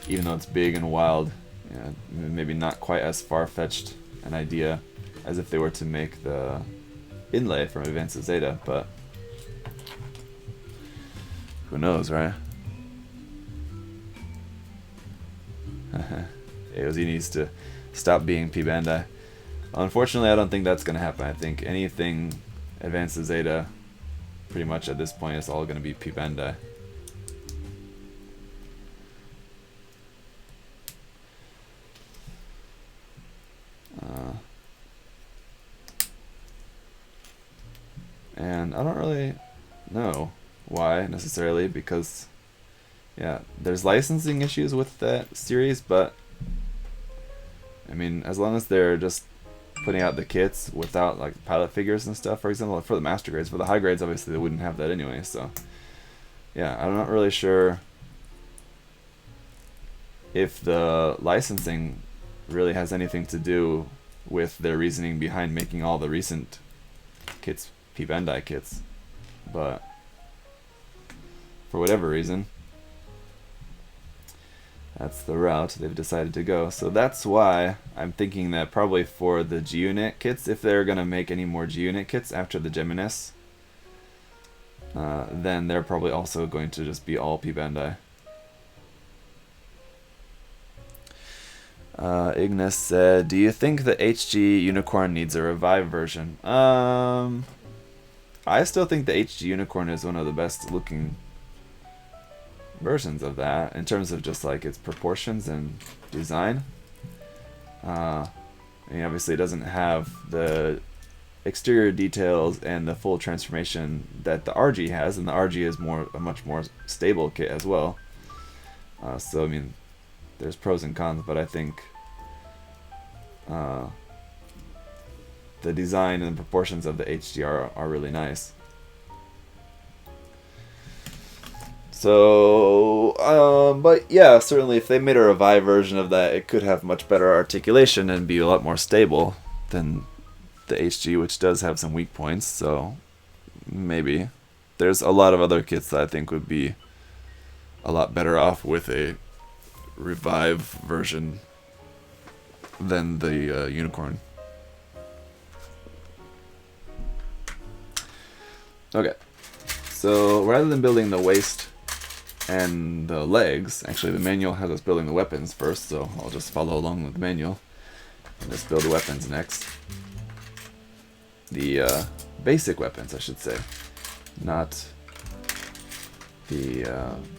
even though it's big and wild, yeah, maybe not quite as far-fetched an idea as if they were to make the inlay from Advanced Zeta, but who knows, right? AOZ needs to stop being P-Bandai. Unfortunately, I don't think that's going to happen. I think anything Advanced Zeta, pretty much at this point, is all going to be P-Bandai. And I don't really know why necessarily, because yeah, there's licensing issues with that series, but I mean, as long as they're just putting out the kits without like pilot figures and stuff, for example, for the master grades. For the high grades, obviously they wouldn't have that anyway, so yeah, I'm not really sure if the licensing really has anything to do with their reasoning behind making all the recent kits P-Bandai kits, but for whatever reason, that's the route they've decided to go. So that's why I'm thinking that probably for the G-Unit kits, if they're going to make any more G-Unit kits after the Geminis, then they're probably also going to just be all P-Bandai. Ignis said, do you think the HG Unicorn needs a revived version? I still think the HG Unicorn is one of the best looking versions of that in terms of just like its proportions and design. I mean, obviously it doesn't have the exterior details and the full transformation that the RG has, and the RG is a much more stable kit as well. So I mean, there's pros and cons, but I think the design and the proportions of the HG are really nice. So, but yeah, certainly if they made a revived version of that, it could have much better articulation and be a lot more stable than the HG, which does have some weak points, so maybe. There's a lot of other kits that I think would be a lot better off with a revive version than the Unicorn. Okay, so rather than building the waist and the legs, actually the manual has us building the weapons first, so I'll just follow along with the manual and just build the weapons next. The basic weapons, I should say, not the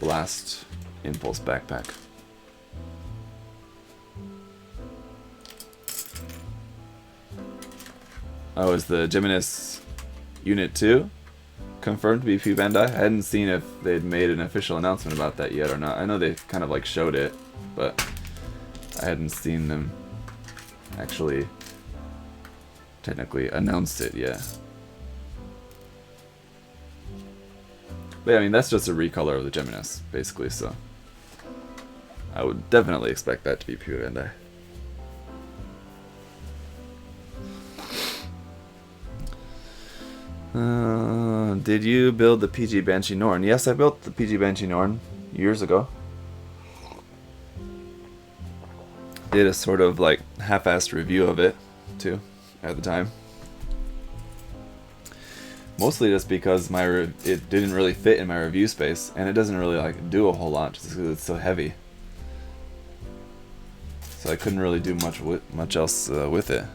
blast impulse backpack. Oh, is the Geminis Unit 2 confirmed to be P-Bandai? I hadn't seen if they'd made an official announcement about that yet or not. I know they kind of like showed it, but I hadn't seen them actually technically announced it yet. But yeah, I mean, that's just a recolor of the Geminis, basically, so I would definitely expect that to be P-Bandai. Did you build the PG Banshee Norn? Yes, I built the PG Banshee Norn years ago. Did a sort of like half-assed review of it too at the time. Mostly just because it didn't really fit in my review space, and it doesn't really like do a whole lot just because it's so heavy. So I couldn't really do much else with it.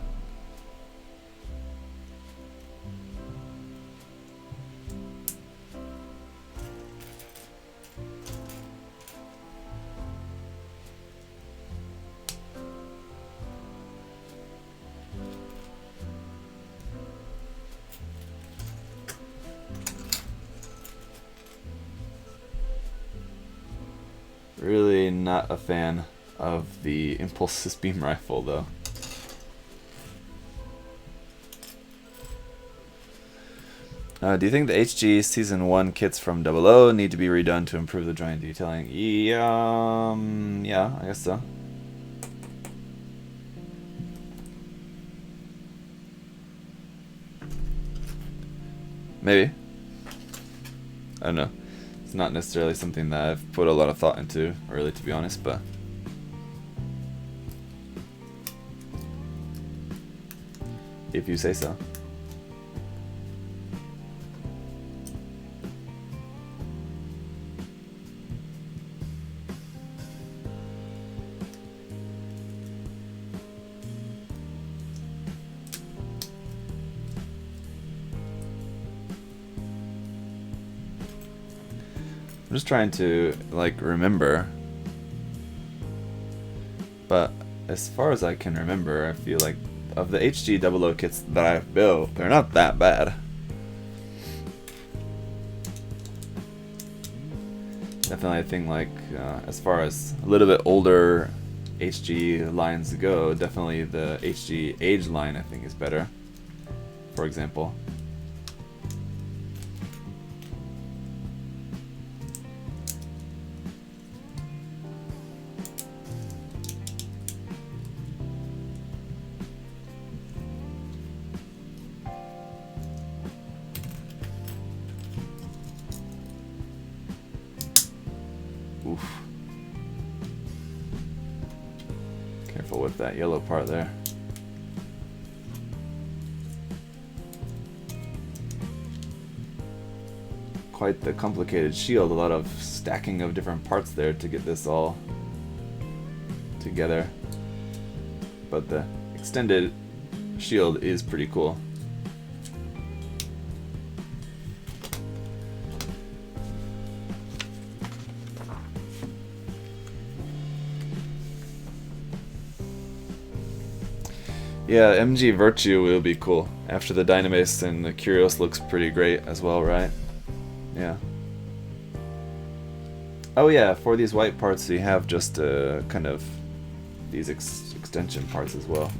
Really not a fan of the Impulse beam rifle, though. Do you think the HG Season 1 kits from 00 need to be redone to improve the joint detailing? Yeah, I guess so. Maybe. I don't know. It's not necessarily something that I've put a lot of thought into, really, to be honest, but if you say so. I'm just trying to, like, remember. But as far as I can remember, I feel like of the HG 00 kits that I've built, they're not that bad. Definitely, I think like as far as a little bit older HG lines go, definitely the HG age line I think is better. For example. Oof. Careful with that yellow part there. Quite the complicated shield, a lot of stacking of different parts there to get this all together. But the extended shield is pretty cool. Yeah, MG Virtue will be cool. After the Dynamis, and the Curios looks pretty great as well, right? Yeah. Oh yeah, for these white parts you have just kind of these extension parts as well.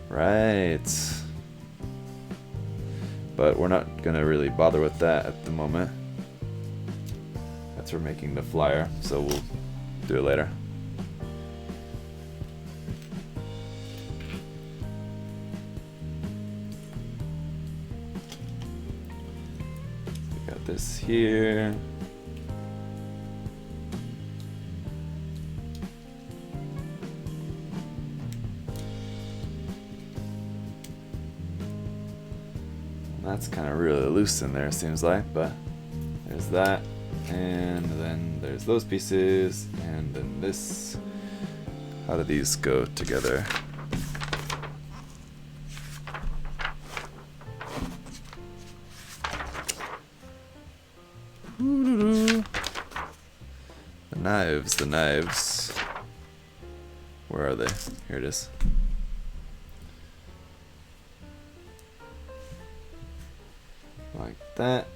Right. But we're not gonna really bother with that at the moment. That's for making the flyer, so we'll do it later. This here. That's kind of really loose in there, seems like, but there's that, and then there's those pieces, and then this. How do these go together? The knives. Where are they? Here it is. Like that.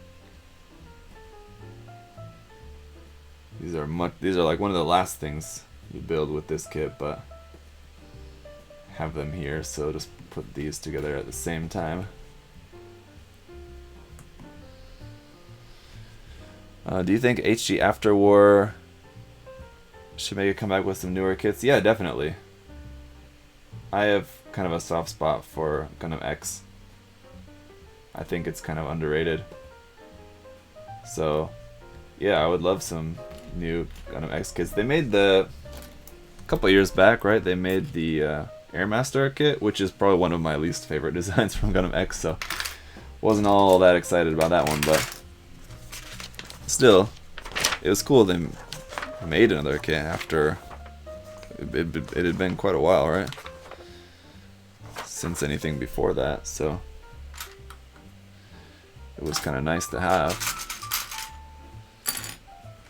These are like one of the last things you build with this kit, but have them here, so just put these together at the same time. Do you think HG After War should make a comeback with some newer kits? Yeah, definitely. I have kind of a soft spot for Gundam X. I think it's kind of underrated. So, yeah, I would love some new Gundam X kits. They made a couple years back, right? They made the Airmaster kit, which is probably one of my least favorite designs from Gundam X, so wasn't all that excited about that one, but still, it was cool they made another kit after it had been quite a while, right? Since anything before that, so it was kind of nice to have.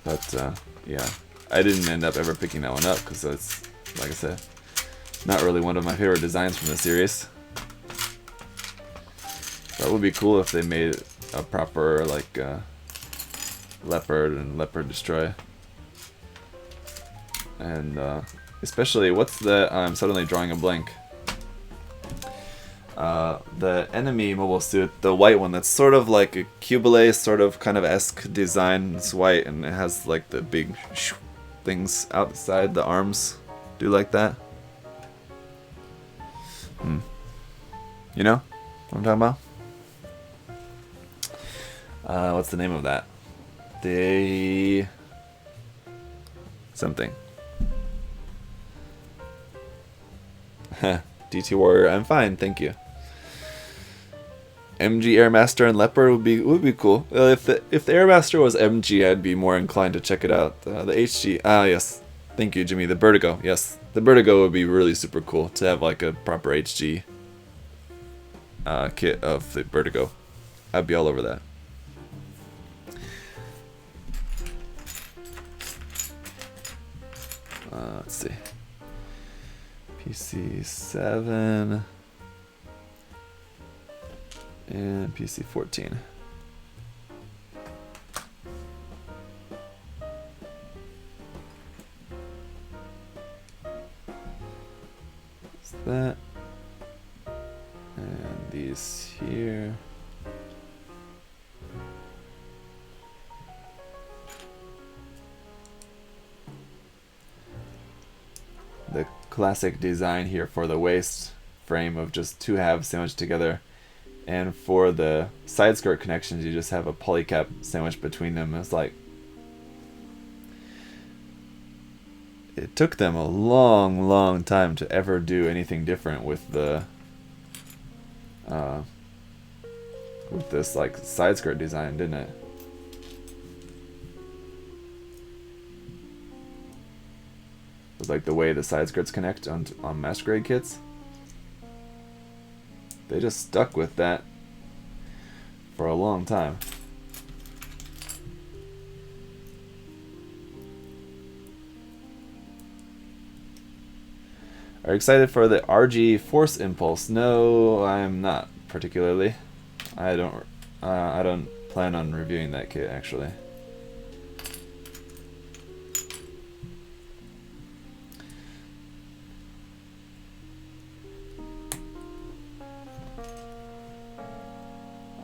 But yeah, I didn't end up ever picking that one up because it's, like I said, not really one of my favorite designs from the series. That would be cool if they made a proper like Leopard and Leopard Destroy. And especially, what's the, I'm suddenly drawing a blank. The enemy mobile suit, the white one, that's sort of like a Cubile, sort of kind of esque design. It's white and it has like the big things outside the arms. Do you like that? You know what I'm talking about? What's the name of that? The something. DT Warrior, I'm fine, thank you. MG Airmaster and Leopard would be cool. If the Airmaster was MG, I'd be more inclined to check it out. The HG, yes, thank you, Jimmy. The Vertigo, yes, the Vertigo would be really super cool to have like a proper HG kit of the Vertigo. I'd be all over that. Let's see. PC7 and PC14. that. And these here. The classic design here for the waist frame of just two halves sandwiched together. And for the side skirt connections, you just have a polycap sandwiched between them. It's like, it took them a long time to ever do anything different with the with this like side skirt design, didn't it? With like the way the side skirts connect on master grade kits. They just stuck with that for a long time. Are you excited for the RG Force Impulse? No, I'm not particularly. I don't plan on reviewing that kit actually.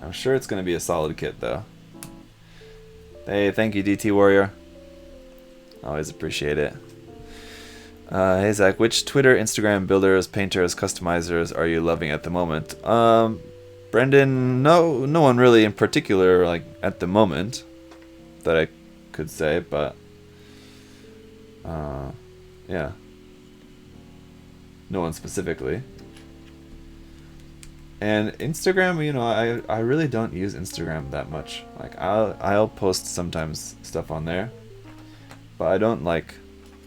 I'm sure it's going to be a solid kit though. Hey, thank you DT Warrior. Always appreciate it. Hey Zach, which Twitter, Instagram builders, painters, customizers are you loving at the moment? Brendan, no one really in particular like at the moment that I could say, but yeah, no one specifically. And Instagram, you know, I really don't use Instagram that much. Like I'll post sometimes stuff on there, but I don't like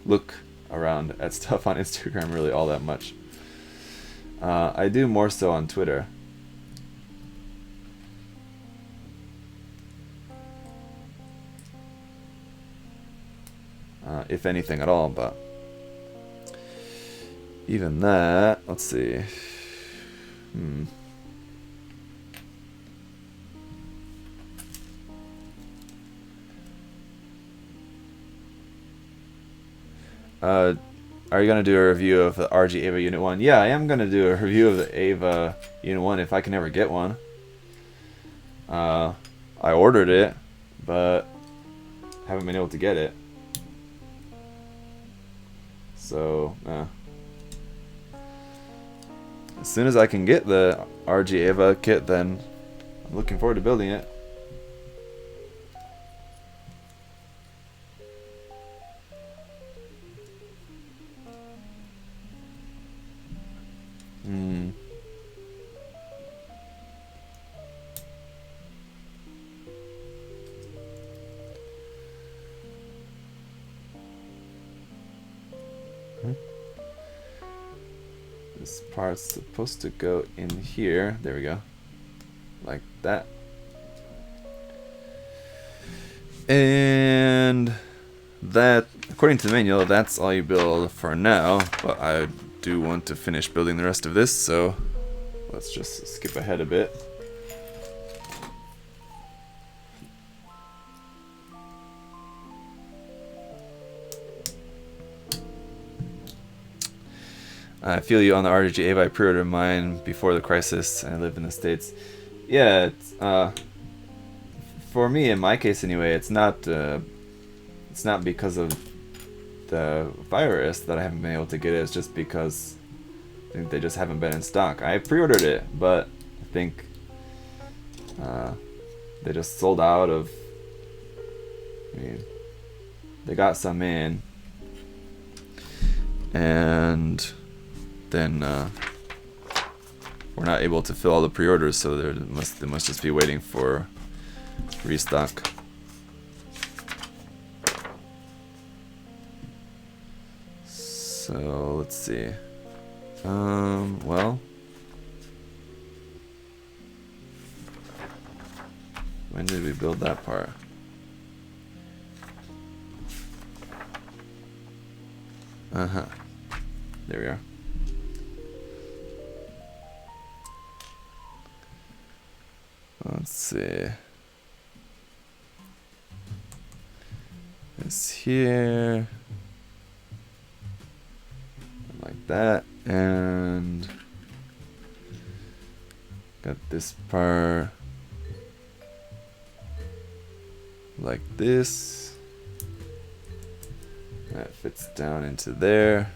look around at stuff on Instagram really all that much. I do more so on Twitter. If anything at all, but even that, let's see. Are you going to do a review of the RG Ava Unit 1? Yeah, I am going to do a review of the Ava Unit 1 if I can ever get one. I ordered it, but haven't been able to get it. So, as soon as I can get the RG Ava kit, then I'm looking forward to building it. This part's supposed to go in here. There we go. Like that. And that, according to the manual, that's all you build for now. But I do want to finish building the rest of this, so let's just skip ahead a bit. I feel you on the RG Ava. I pre-ordered mine before the crisis, and I live in the States. Yeah, it's, for me, in my case anyway, it's not because of the virus that I haven't been able to get it. It's just because I think they just haven't been in stock. I pre-ordered it, but I think they just sold out of. I mean, they got some in, and then we're not able to fill all the pre-orders, so they must just be waiting for restock. So let's see. Well, when did we build that part? There we are. Let's see. This here. Like that. And got this part like this. That fits down into there.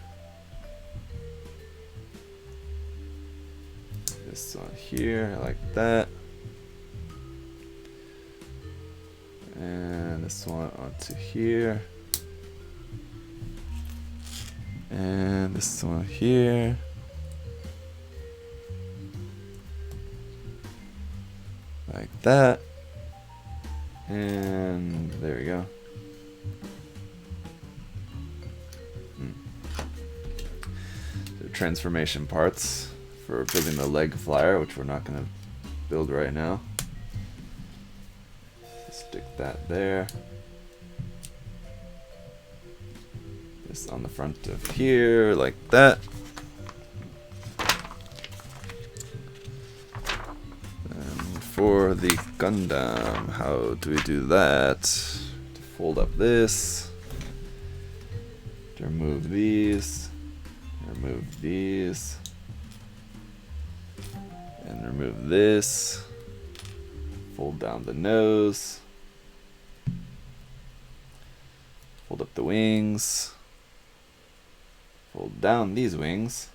This one here, like that. And this one onto here. And this one here. Like that. And there we go. So transformation parts for building the leg flyer, which we're not going to build right now. Stick that there. This on the front of here, like that. And for the Gundam, how do we do that? To fold up this. To remove these. Remove these. And remove this. Fold down the nose. Fold up the wings. Fold down these wings.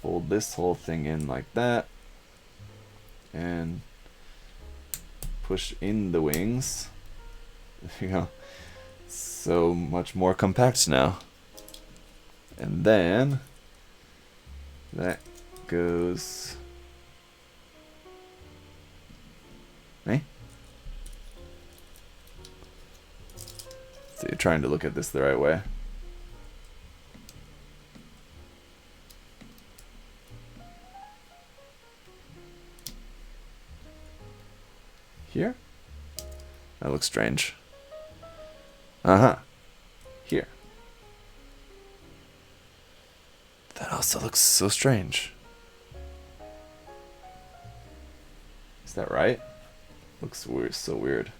Fold this whole thing in like that. And push in the wings. There you go. So much more compact now. And then that goes. Eh? So you're trying to look at this the right way. Here? That looks strange. Uh-huh. Here. That also looks so strange. Is that right? Looks weird, so weird.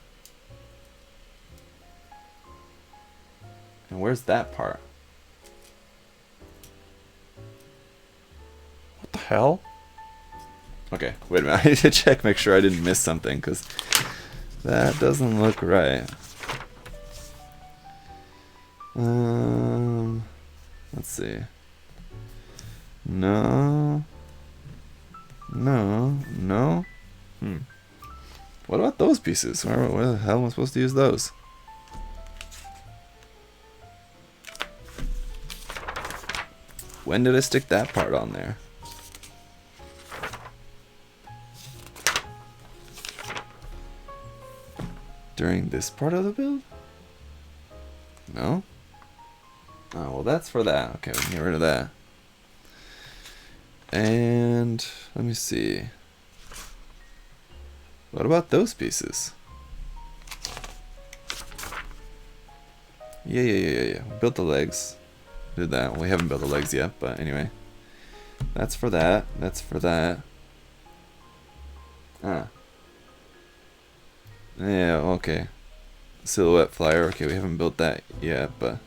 And where's that part? What the hell? Okay, wait a minute. I need to check, make sure I didn't miss something, because that doesn't look right. Let's see. No. No. No. What about those pieces? Where the hell am I supposed to use those? When did I stick that part on there? During this part of the build? No? Oh, well that's for that. Okay, we can get rid of that. And let me see. What about those pieces? Yeah. We built the legs. Did that. Well, we haven't built the legs yet, but anyway. That's for that. That's for that. Ah. Yeah, okay. Silhouette flyer. Okay, we haven't built that yet, but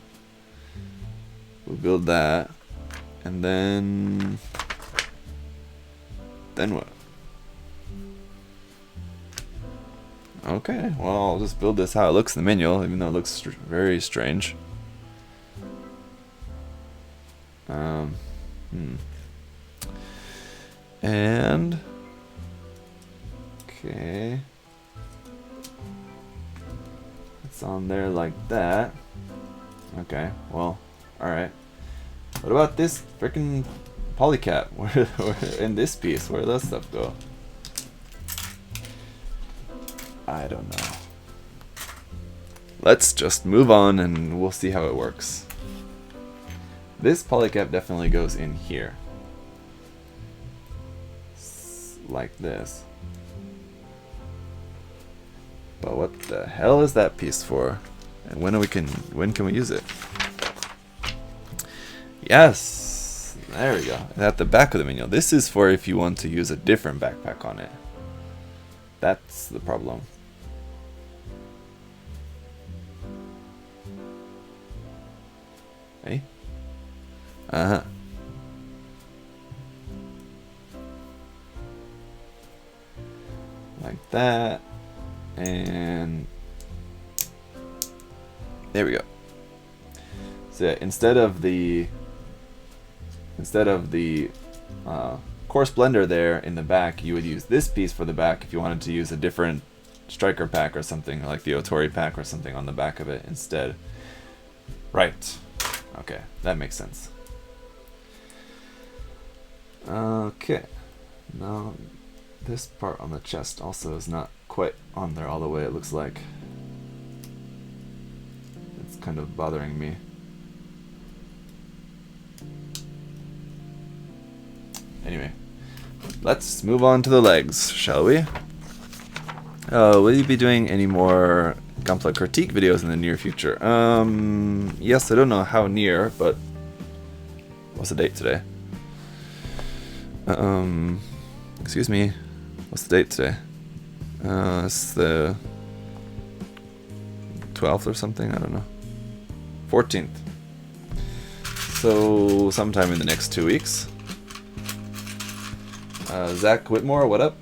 we'll build that. And then what? Okay, well, I'll just build this how it looks in the manual, even though it looks very strange. And okay, it's on there like that. Okay, well, all right. What about this freaking polycap? Where in this piece? Where does that stuff go? I don't know. Let's just move on and we'll see how it works. This polycap definitely goes in here. Like this. But what the hell is that piece for? And when can we use it? Yes! There we go. At the back of the manual. This is for if you want to use a different backpack on it. That's the problem. Hey? Uh-huh. that. And there we go. So yeah, instead of the coarse blender there in the back, you would use this piece for the back if you wanted to use a different striker pack or something, like the Otori pack or something on the back of it instead. Right. Okay, that makes sense. Okay. Now, this part on the chest also is not quite on there all the way, it looks like. It's kind of bothering me. Anyway, let's move on to the legs, shall we? Will you be doing any more Gunpla critique videos in the near future? Yes, I don't know how near, but what's the date today? Excuse me, what's the date today? It's the 12th or something, I don't know. 14th. So, sometime in the next 2 weeks. Zach Whitmore, what up?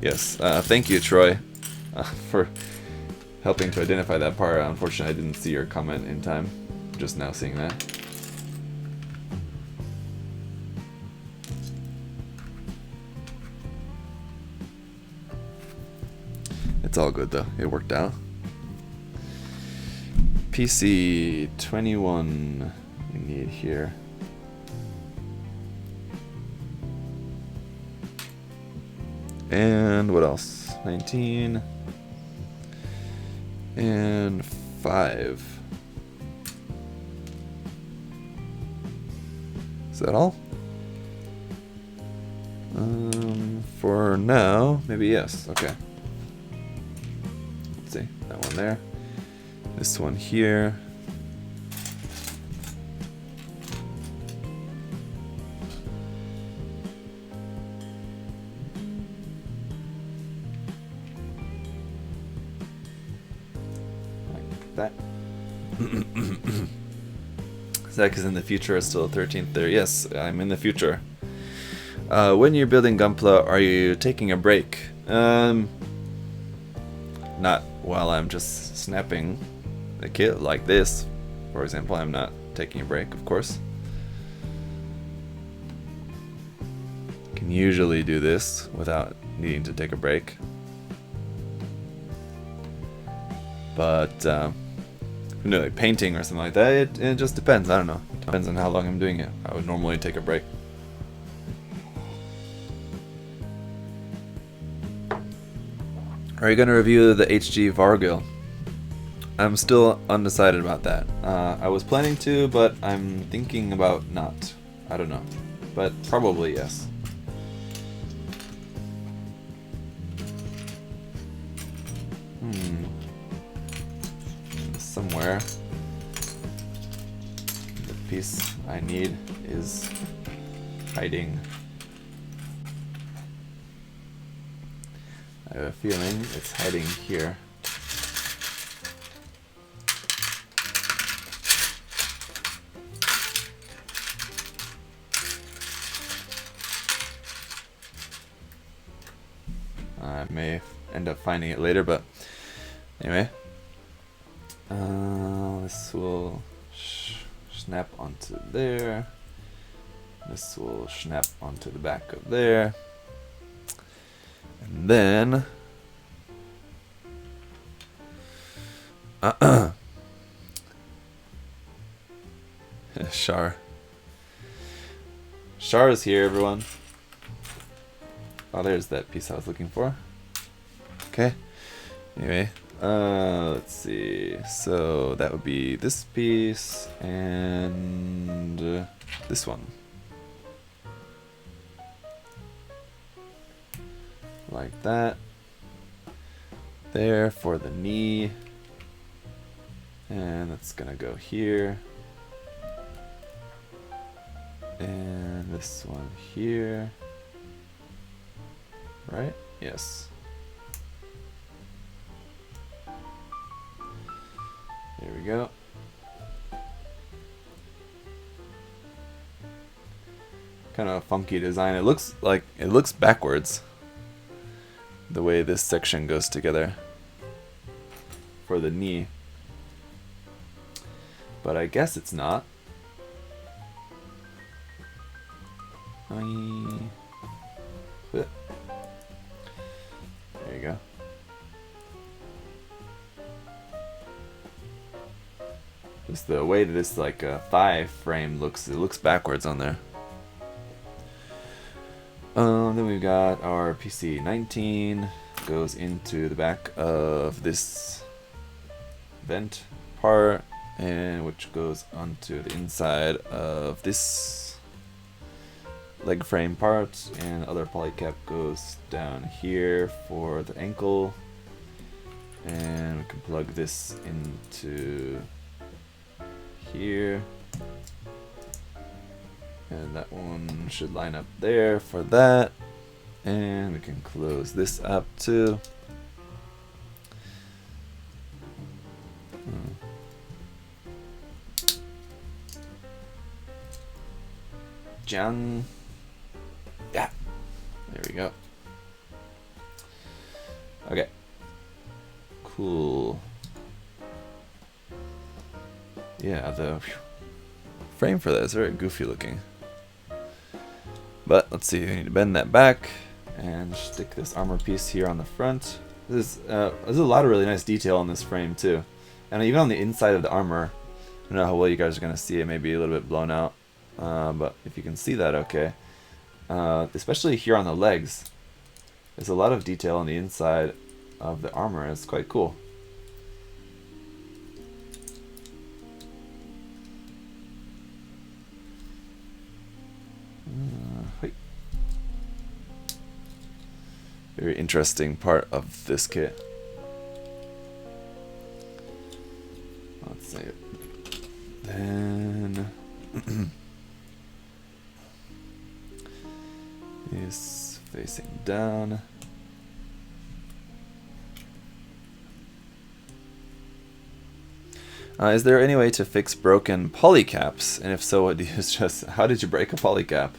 Yes, thank you, Troy, for helping to identify that part. Unfortunately, I didn't see your comment in time. Just now seeing that. It's all good though, it worked out. PC 21 we need here. And what else? 19 and 5. Is that all? For now, maybe yes. Okay. Let's see. That one there. This one here. Like that. Zach is in the future, is still 13th there. Yes, I'm in the future. When you're building Gunpla, are you taking a break? Not while I'm just snapping the kit like this, for example. I'm not taking a break, of course. Can usually do this without needing to take a break. But you know, like painting or something like that, it just depends. I don't know. Depends on how long I'm doing it. I would normally take a break. Are you going to review the HG Vargil? I'm still undecided about that. I was planning to, but I'm thinking about not. I don't know. But probably yes. Somewhere the piece I need is hiding. I have a feeling it's hiding here. I may end up finding it later, but anyway. This will snap onto there. This will snap onto the back of there. And then Shar is here, everyone. Oh, there's that piece I was looking for. Okay. Anyway, let's see. So that would be this piece and this one. Like that. There for the knee. And that's gonna go here. And this one here. Right? Yes. There we go. kind of funky design. It looks backwards. The way this section goes together for the knee. But I guess it's not. There you go. Just the way that this like thigh frame looks, it looks backwards on there. Then we've got our PC-19 goes into the back of this vent part, and which goes onto the inside of this leg frame part, and other polycap goes down here for the ankle, and we can plug this into here, and that one should line up there for that, and we can close this up too. Jang. Yeah, there we go. Okay, cool. Yeah, the frame for that is very goofy looking. But let's see, we need to bend that back and stick this armor piece here on the front. There's a lot of really nice detail on this frame too. And even on the inside of the armor, I don't know how well you guys are going to see it, maybe a little bit blown out. But if you can see that okay. Especially here on the legs, there's a lot of detail on the inside of the armor. It's quite cool. Very interesting part of this kit. Let's see it. Then is facing down. Is there any way to fix broken polycaps? And if so, what do you just? How did you break a polycap?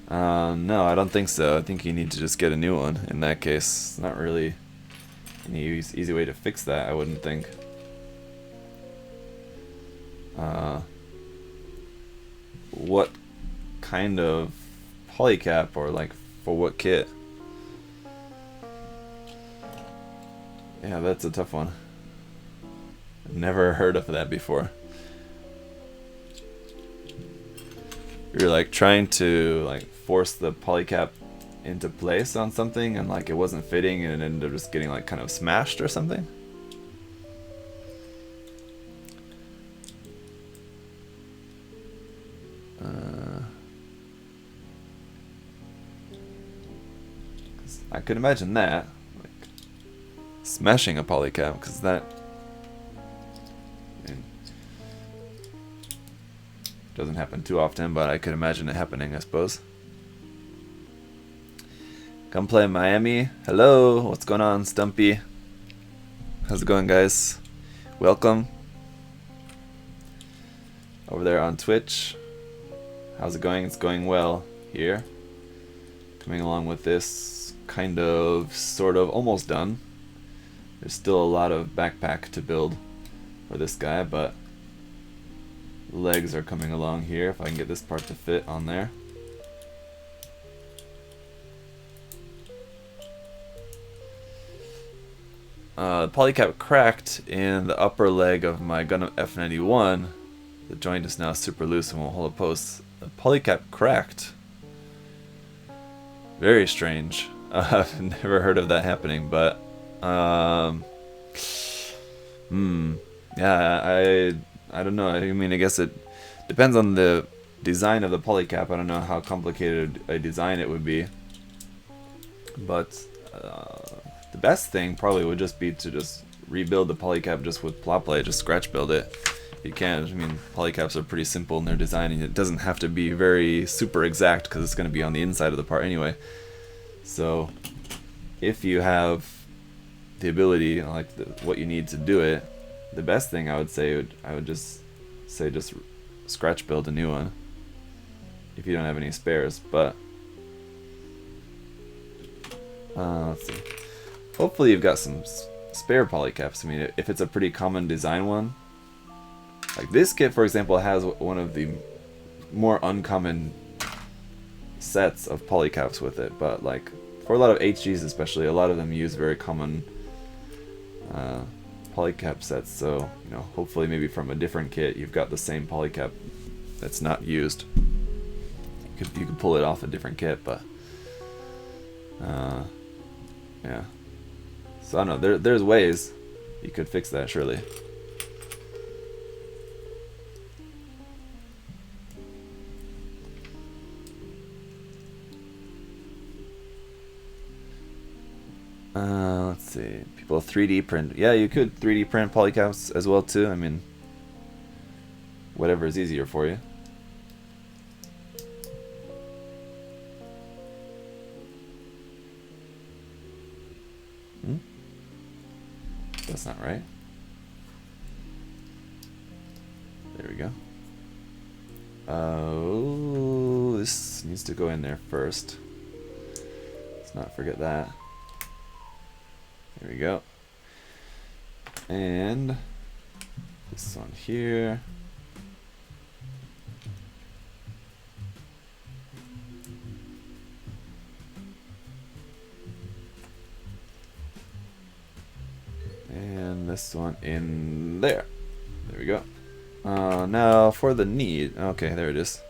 No, I don't think so. I think you need to just get a new one. In that case, not really any easy way to fix that, I wouldn't think. What kind of polycap, or like for what kit? Yeah, that's a tough one. I've never heard of that before. You're like trying to like force the polycap into place on something, and like it wasn't fitting, and it ended up just getting like kind of smashed or something. I could imagine that, like smashing a polycap, because that doesn't happen too often, but I could imagine it happening, I suppose. Come play Miami. Hello, what's going on, Stumpy? How's it going, guys? Welcome. Over there on Twitch. How's it going? It's going well here. Coming along with this, kind of, sort of, almost done. There's still a lot of backpack to build for this guy, but legs are coming along here, if I can get this part to fit on there. The polycap cracked in the upper leg of my Gundam F91. The joint is now super loose and won't hold a post. The polycap cracked. Very strange. I've never heard of that happening, but yeah, I don't know. I mean, I guess it depends on the design of the polycap. I don't know how complicated a design it would be, but the best thing probably would just be to just rebuild the polycap just with plot plate, just scratch build it. You can. I mean, polycaps are pretty simple in their design, and it doesn't have to be very super exact because it's going to be on the inside of the part anyway. So, if you have the ability, like what you need to do it, the best thing I would say, I would just say just scratch build a new one. if you don't have any spares. But let's see. Hopefully you've got some spare polycaps. I mean, if it's a pretty common design one, like this kit, for example, has one of the more uncommon sets of polycaps with it. But like for a lot of HGs, especially, a lot of them use very common polycap sets. So you know, hopefully maybe from a different kit, you've got the same polycap that's not used. You could pull it off a different kit, but yeah. So I don't know. There's ways you could fix that, surely. Let's see. People 3D print. Yeah, you could 3D print polycaps as well too. I mean, whatever is easier for you. That's not right. There we go. Oh, this needs to go in there first. Let's not forget that. There we go. And this one here. And this one in there. There we go. Now for the knee. Okay, there it is.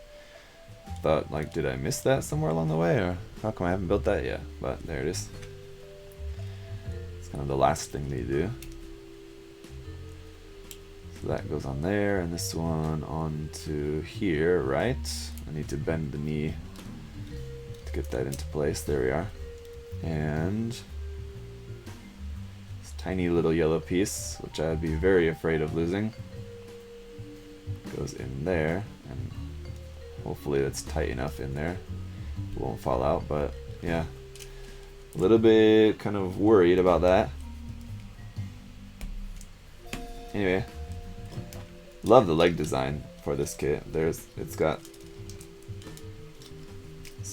Thought, like, did I miss that somewhere along the way, or how come I haven't built that yet? But there it is. It's kind of the last thing they do. So that goes on there, and this one onto here, right? I need to bend the knee to get that into place. There we are. And tiny little yellow piece, which I'd be very afraid of losing, goes in there, and hopefully that's tight enough in there. It won't fall out, but yeah, a little bit kind of worried about that. Anyway, love the leg design for this kit. It's got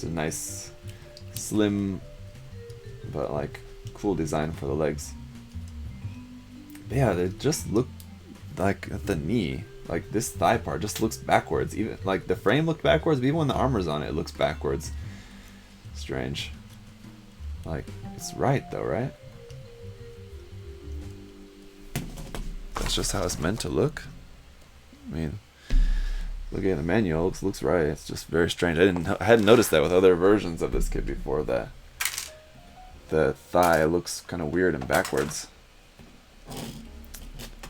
a nice, slim, but like cool design for the legs. Yeah, they just look like at the knee, like this thigh part just looks backwards. Even like the frame looked backwards, but even when the armor's on it, it looks backwards. Strange. Like it's right though, right? That's just how it's meant to look. I mean, looking at the manual, it looks right. It's just very strange. I hadn't noticed that with other versions of this kit before, that the thigh looks kind of weird and backwards.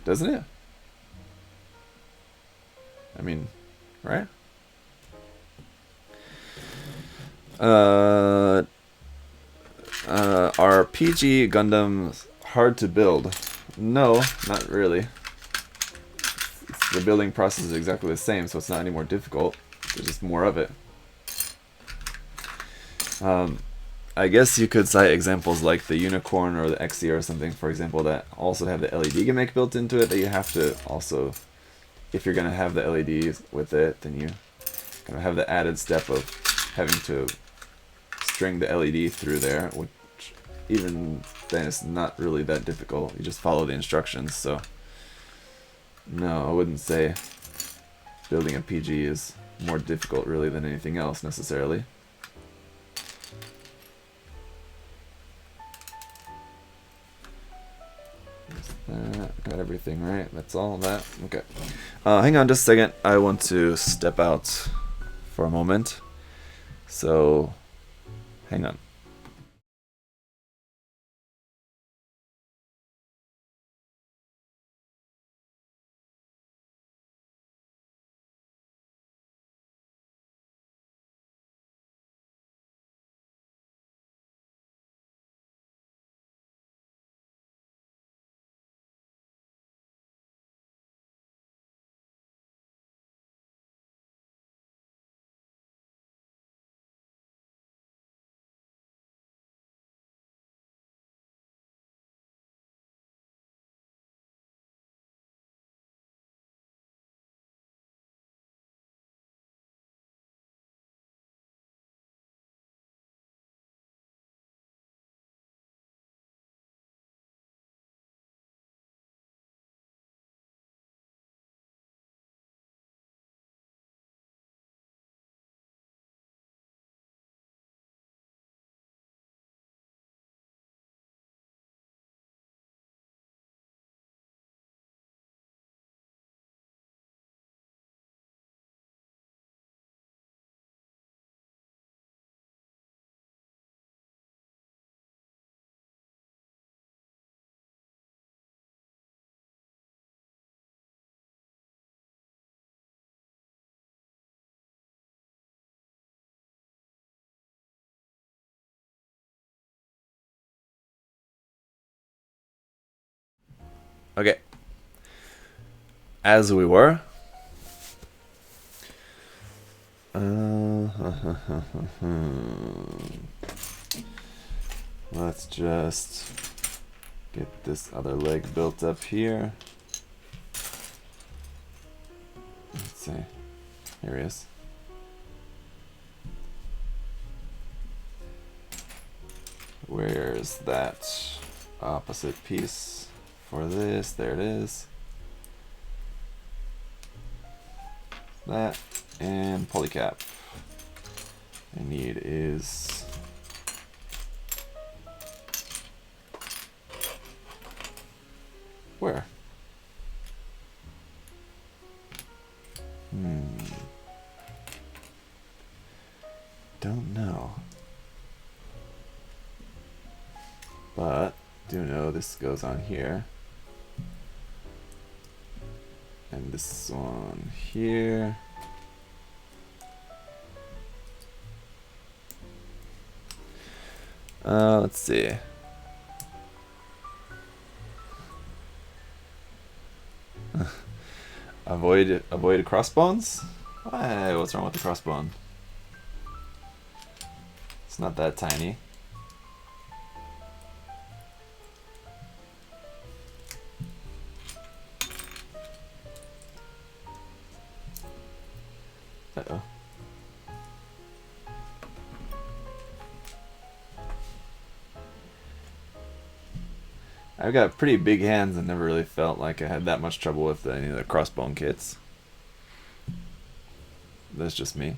Doesn't it? I mean, right? Are PG Gundams hard to build? No, not really. The building process is exactly the same, so it's not any more difficult. There's just more of it. I guess you could cite examples like the Unicorn or the XE or something, for example, that also have the LED gimmick built into it, that you have to also, if you're going to have the LEDs with it, then you kind of have the added step of having to string the LED through there, which even then it's not really that difficult. You just follow the instructions, so no, I wouldn't say building a PG is more difficult really than anything else necessarily. Got everything right. That's all of that. Okay. Hang on just a second. I want to step out for a moment. So, hang on. Okay. As we were. Let's just get this other leg built up here. Let's see. Here he is. Where's that opposite piece for this? There it is. That and polycap. I need is where? Don't know. But do know this goes on here. And this one here. Let's see. Avoid crossbones? Hey, what's wrong with the crossbone? It's not that tiny. Uh-oh. I've got pretty big hands and never really felt like I had that much trouble with any of the crossbone kits. That's just me.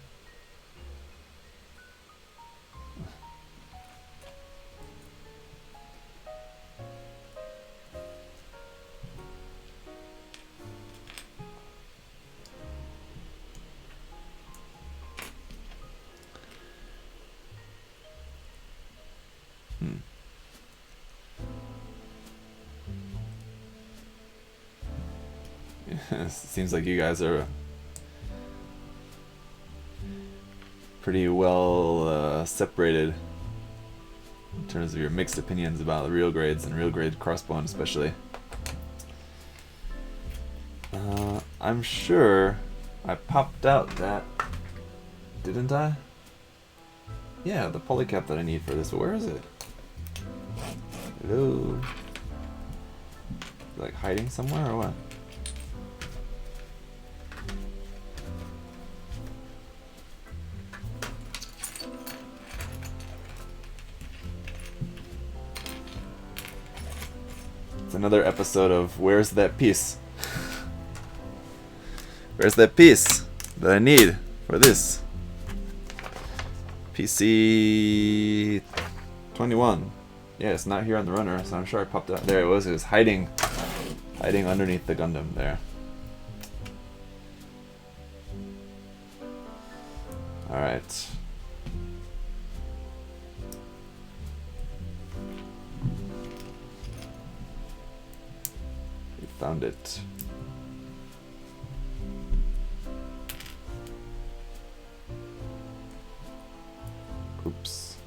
Seems like you guys are pretty well separated in terms of your mixed opinions about the real grades and real grade crossbone especially. I'm sure I popped out that, didn't I? Yeah, the polycap that I need for this. Where is it? Hello? Like hiding somewhere or what? It's another episode of Where's That Piece? Where's that piece that I need for this? PC 21. Yeah, it's not here on the runner, so I'm sure I popped out. There it was. It was hiding underneath the Gundam there. All right. We found it. Oops.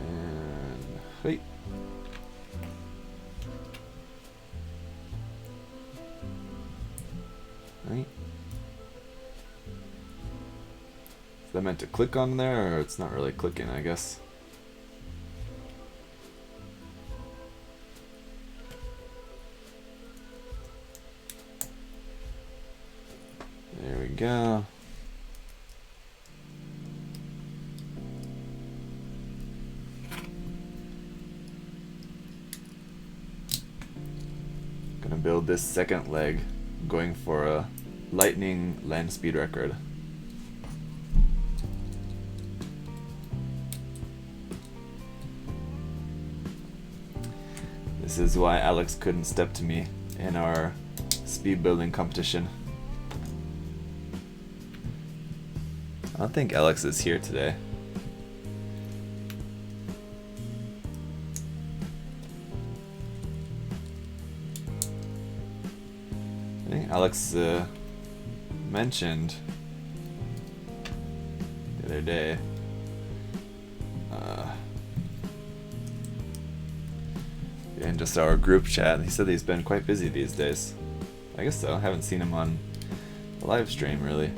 And wait. Right. Is that meant to click on there, or it's not really clicking, I guess? There we go. Gonna build this second leg, going for a lightning land speed record. This is why Alex couldn't step to me in our speed building competition. I don't think Alex is here today. I think Alex mentioned the other day in just our group chat. He said he's been quite busy these days. I guess so. I haven't seen him on the live stream really.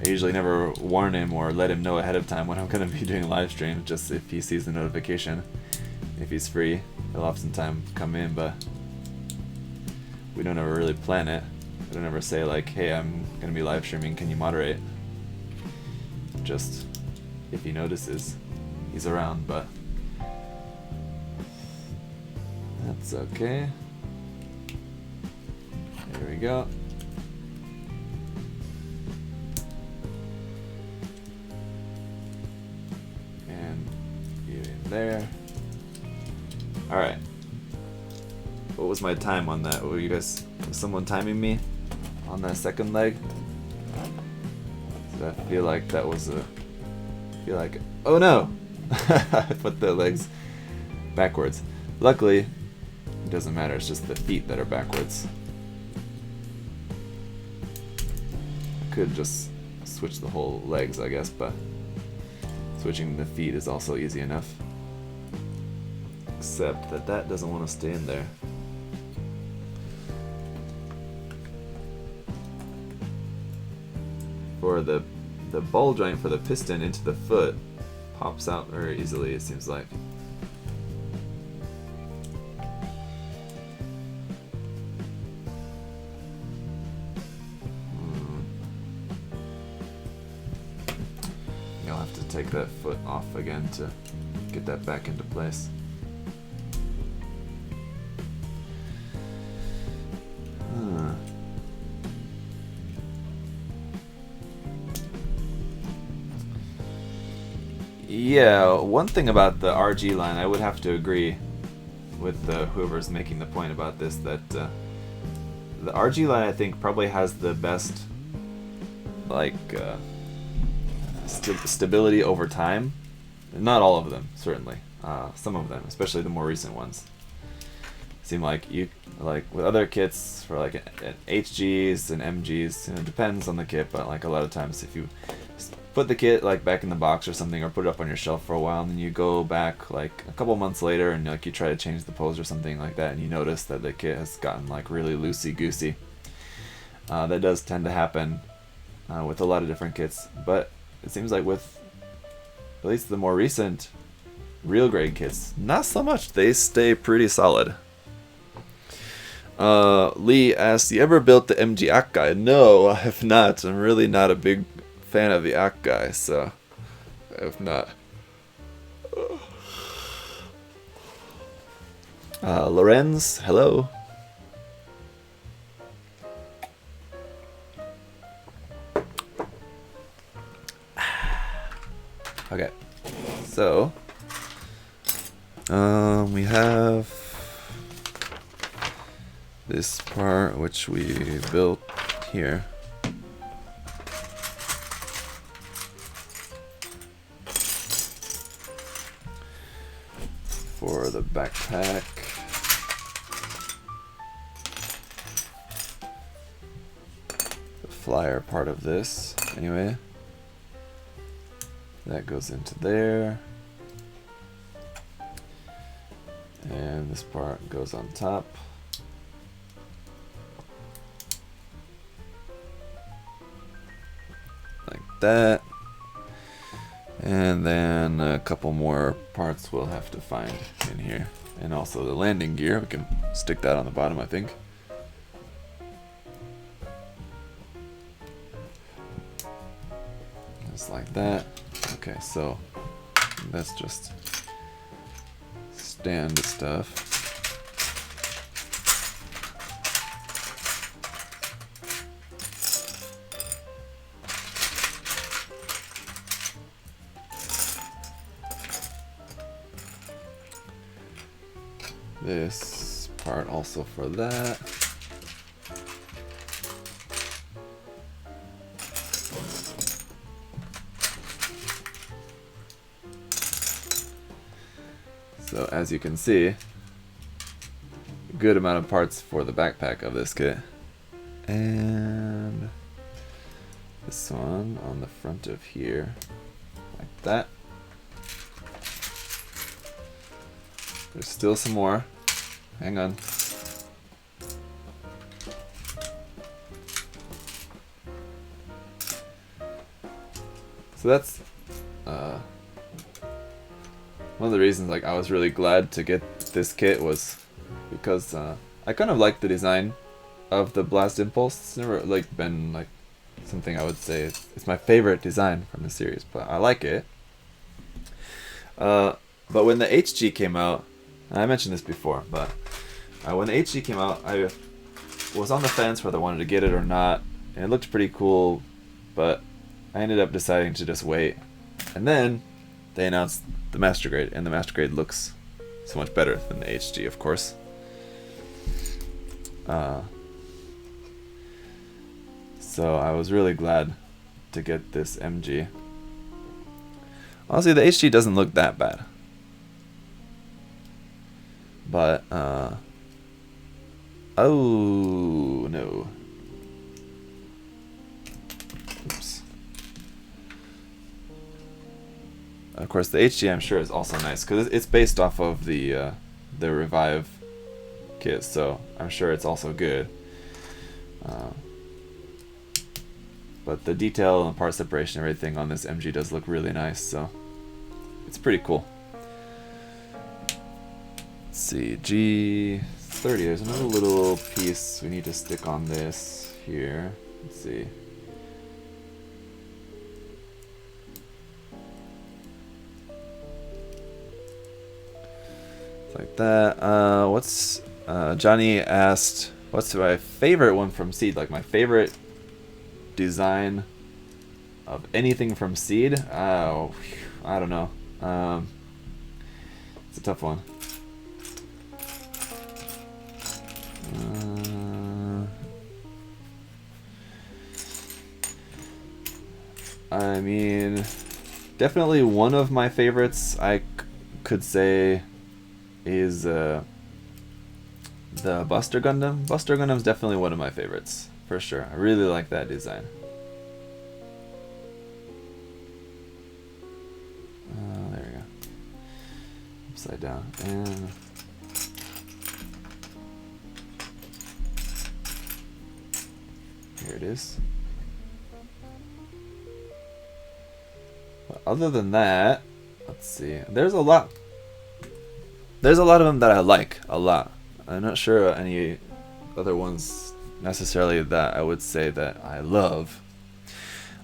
I usually never warn him or let him know ahead of time when I'm going to be doing live stream, just if he sees the notification. If he's free, he'll oftentimes come in, but we don't ever really plan it. I don't ever say like, hey, I'm going to be live streaming, can you moderate? Just if he notices he's around, but that's okay. There we go. And you in there. Alright. What was my time on that? Were you guys, was someone timing me on that second leg? I feel like that was a... oh no! I put the legs backwards. Luckily, it doesn't matter, it's just the feet that are backwards. I could just switch the whole legs, I guess, but switching the feet is also easy enough. Except that that doesn't want to stay in there. For the ball joint for the piston into the foot pops out very easily, it seems like. You'll have to take that foot off again to get that back into place. Yeah, one thing about the RG line, I would have to agree with whoever's making the point about this, that the RG line I think probably has the best like stability over time. Not all of them, certainly. Some of them, especially the more recent ones, seem like you like with other kits for like HGs and MGs. You know, it depends on the kit, but like a lot of times if you put the kit like back in the box or something, or put it up on your shelf for a while, and then you go back like a couple months later and like you try to change the pose or something like that, and you notice that the kit has gotten like really loosey-goosey. That does tend to happen with a lot of different kits, but it seems like with at least the more recent real grade kits, not so much. They stay pretty solid. Lee asks, you ever built the MG Akai? No, I have not. I'm really not a big fan of the Akai, so I have not. Lorenz, hello. Okay, so we have this part which we built here. For the backpack. The flyer part of this, anyway. That goes into there. And this part goes on top. Like that. And then a couple more parts we'll have to find in here. And also the landing gear, we can stick that on the bottom, I think. Just like that. Okay, so that's just stand stuff. This part also for that. So as you can see, a good amount of parts for the backpack of this kit. And this one on the front of here, like that. There's still some more. Hang on. So that's one of the reasons like I was really glad to get this kit was because I kind of like the design of the Blast Impulse. It's never like been like something I would say it's my favorite design from the series, but I like it. But when the HG came out, I mentioned this before, but when the HG came out, I was on the fence whether I wanted to get it or not, and it looked pretty cool, but I ended up deciding to just wait. And then they announced the Master Grade, and the Master Grade looks so much better than the HG, of course. So I was really glad to get this MG. Honestly, the HG doesn't look that bad. But, oh, no. Oops. Of course, the HG I'm sure is also nice because it's based off of the Revive kit, so I'm sure it's also good. But the detail and part separation and everything on this MG does look really nice, so it's pretty cool. Let's see, G30, there's another little piece we need to stick on this here. Let's see. Like that. What's Johnny asked, what's my favorite one from Seed? Like my favorite design of anything from Seed? Oh, I don't know. It's a tough one. I mean, definitely one of my favorites I could say is the Buster Gundam. Buster Gundam's definitely one of my favorites, for sure. I really like that design. There we go. Upside down. And here it is. But other than that, let's see. There's a lot of them that I like a lot. I'm not sure any other ones necessarily that I would say that I love.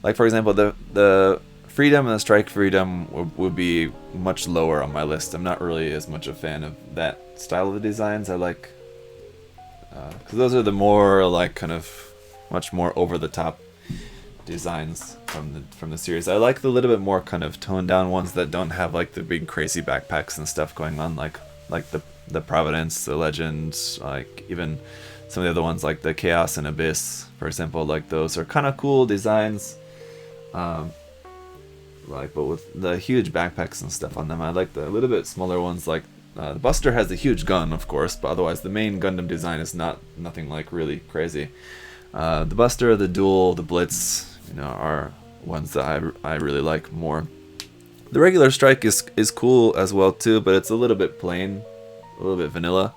Like for example, the Freedom and the Strike Freedom would be much lower on my list. I'm not really as much a fan of that style of designs. I like because those are the more like kind of much more over the top designs from the series. I like the little bit more kind of toned down ones that don't have like the big crazy backpacks and stuff going on, like the Providence, the Legends, like even some of the other ones like the Chaos and Abyss, for example. Like those are kind of cool designs, like but with the huge backpacks and stuff on them. I like the little bit smaller ones. Like the Buster has a huge gun, of course, but otherwise the main Gundam design is nothing like really crazy. The Buster, the Duel, the Blitz, are ones that I really like more. The regular Strike is cool as well too, but it's a little bit plain, a little bit vanilla.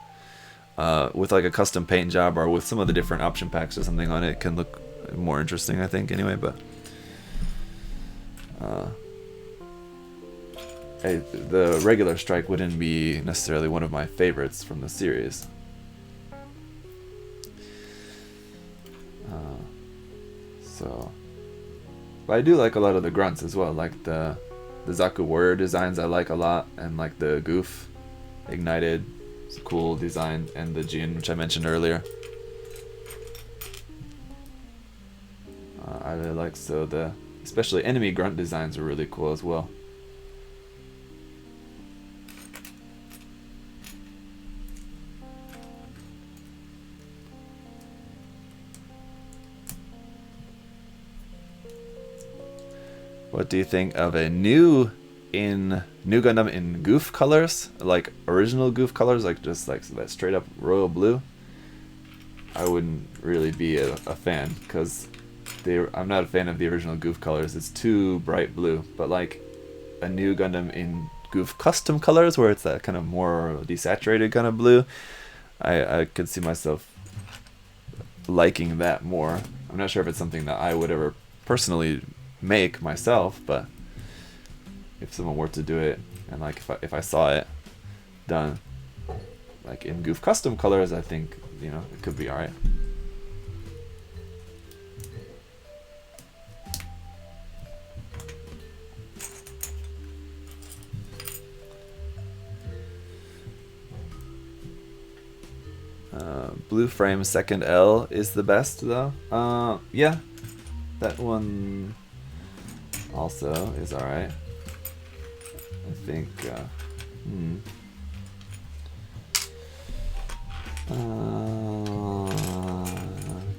With like a custom paint job or with some of the different option packs or something on it, can look more interesting, I think. Anyway, but the regular Strike wouldn't be necessarily one of my favorites from the series. But I do like a lot of the grunts as well, like the Zaku Warrior designs I like a lot, and like the Goof Ignited, it's a cool design, and the Jin, which I mentioned earlier. I really like, so especially enemy grunt designs are really cool as well. What do you think of a new Gundam in Goof colors, like original Goof colors, like just like that straight up royal blue? I wouldn't really be a fan because I'm not a fan of the original Goof colors. It's too bright blue. But like a new Gundam in Goof Custom colors, where it's that kind of more desaturated kind of blue. I could see myself liking that more. I'm not sure if it's something that I would ever personally make myself, but if someone were to do it, and like if I saw it done like in Goof Custom colors, I think, you know, it could be alright. Blue frame second L is the best though. Yeah, that one also is alright. I think.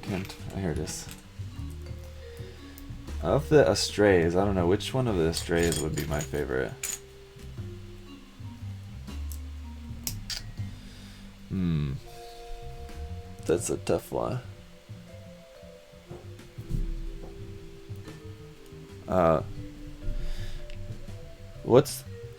Can't. Here it is. Of the Astrays, I don't know which one of the Astrays would be my favorite. That's a tough one.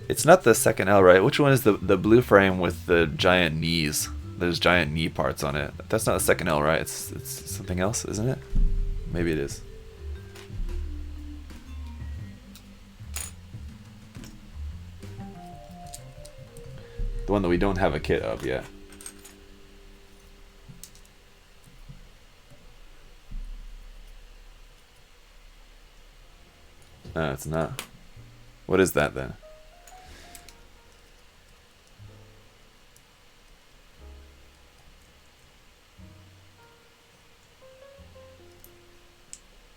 It's not the second L, right? Which one is the blue frame with the giant knees? There's giant knee parts on it. That's not the second L, right? It's something else, isn't it? Maybe it is. The one that we don't have a kit of yet. No, it's not. What is that then?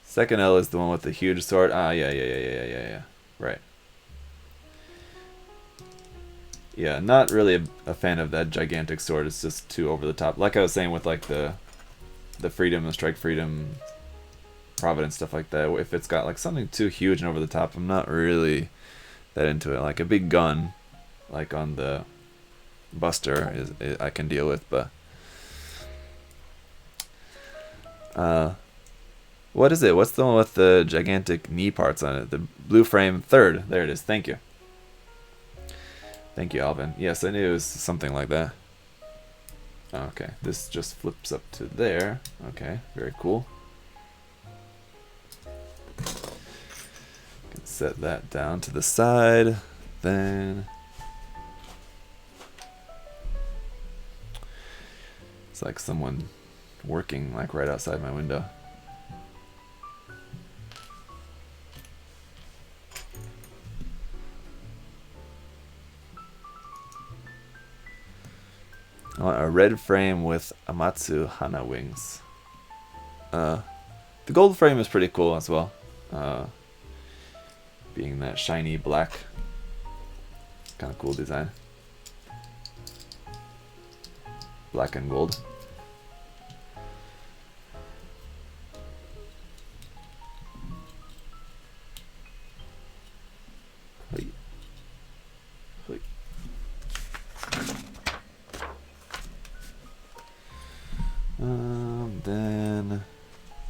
Second L is the one with the huge sword. Ah, yeah. Right. Yeah, not really a fan of that gigantic sword. It's just too over the top. Like I was saying with like the Freedom, the Strike Freedom, Providence, stuff like that. If it's got like something too huge and over the top, I'm not really that into it. Like a big gun, like on the Buster, is I can deal with, but what is it? What's the one with the gigantic knee parts on it? The blue frame third. There it is. Thank you. Thank you, Alvin. Yes, I knew it was something like that. Okay, this just flips up to there. Okay, very cool. Can set that down to the side. Then it's like someone working like right outside my window. I want a red frame with Amatsu Hana wings. The gold frame is pretty cool as well. Being that shiny black. Kind of cool design. Black and gold. Then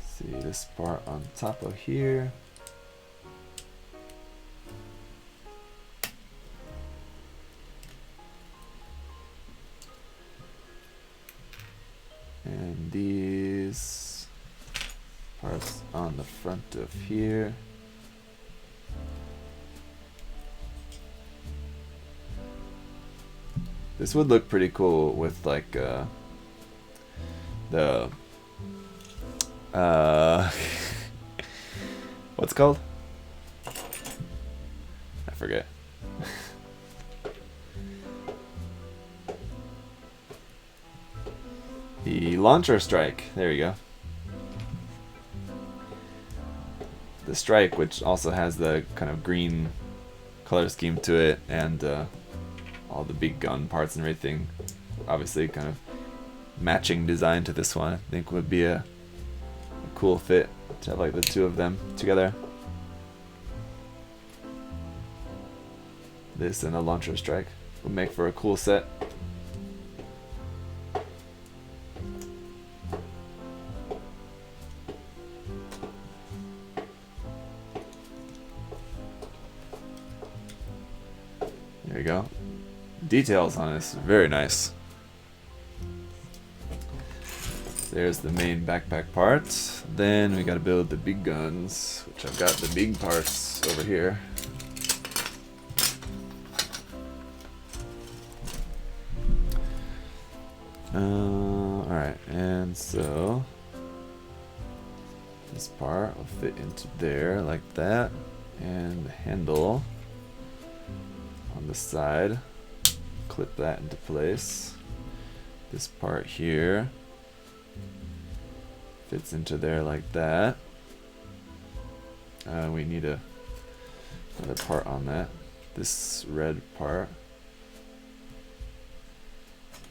see this part on top of here. And these parts on the front of here. This would look pretty cool with like the what's it called? I forget. The launcher strike. There you go. The strike, which also has the kind of green color scheme to it, and all the big gun parts and everything. Obviously, kind of matching design to this one. I think would be a cool fit to have like the two of them together. This and a launcher strike would make for a cool set. There you go. Details on this, very nice. There's the main backpack part. Then we gotta build the big guns, which I've got the big parts over here. Alright, and so this part will fit into there like that, and the handle on the side, clip that into place. This part here fits into there like that. We need another part on that. This red part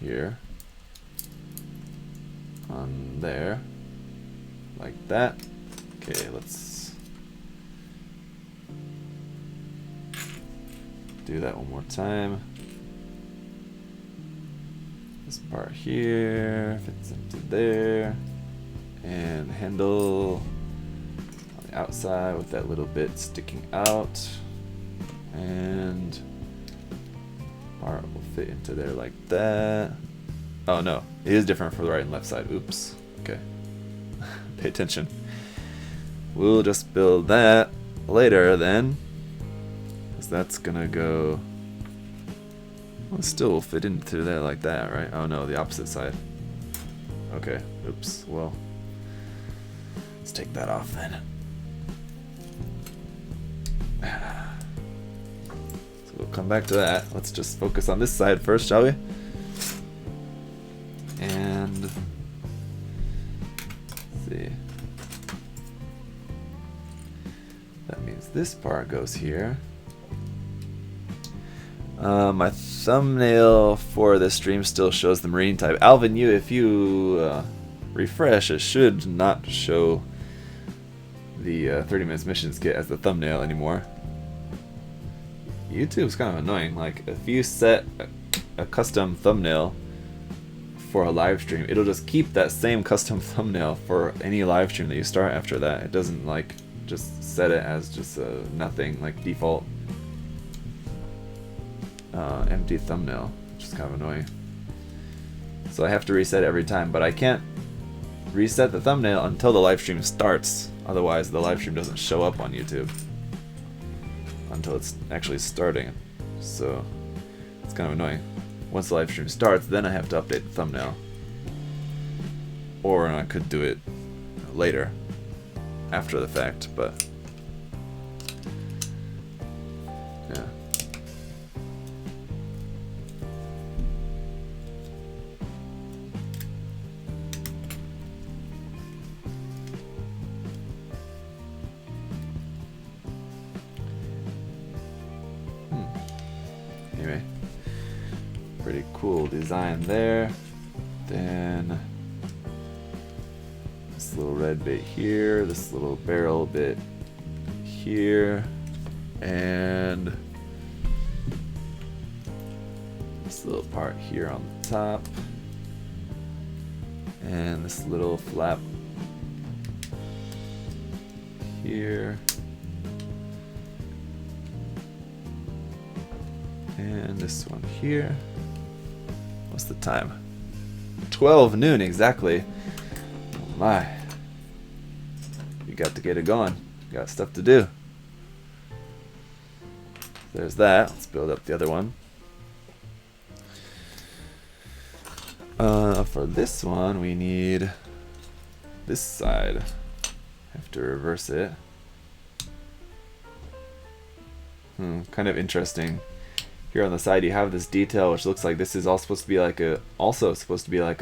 here on there like that. Okay, let's do that one more time. This part here fits into there, and the handle on the outside with that little bit sticking out, and part will fit into there like that. Oh no, it is different for the right and left side. Oops. Okay. Pay attention. We'll just build that later then, because that's gonna go. Well, it still will fit into there like that, right? Oh no, the opposite side. Okay. Oops. Well, let's take that off then. So we'll come back to that. Let's just focus on this side first, shall we? And let's see. That means this part goes here. My thumbnail for this stream still shows the marine type. Alvin, if you refresh, it should not show the 30 minutes missions kit as the thumbnail anymore. YouTube's kind of annoying. Like, if you set a custom thumbnail for a live stream, it'll just keep that same custom thumbnail for any live stream that you start after that. It doesn't like just set it as just a nothing, like default empty thumbnail, which is kind of annoying. So I have to reset it every time, but I can't reset the thumbnail until the live stream starts. Otherwise, the live stream doesn't show up on YouTube until it's actually starting. So it's kind of annoying. Once the live stream starts, then I have to update the thumbnail. Or I could do it later, after the fact, but yeah. Anyway, pretty cool design there. Then this little red bit here, this little barrel bit here, and this little part here on the top, and this little flap here, and this one here. What's the time? 12 noon exactly. Oh my. You got to get it going. You got stuff to do. There's that. Let's build up the other one. For this one, we need this side. Have to reverse it. Kind of interesting. Here on the side, you have this detail, which looks like this is all supposed to be like a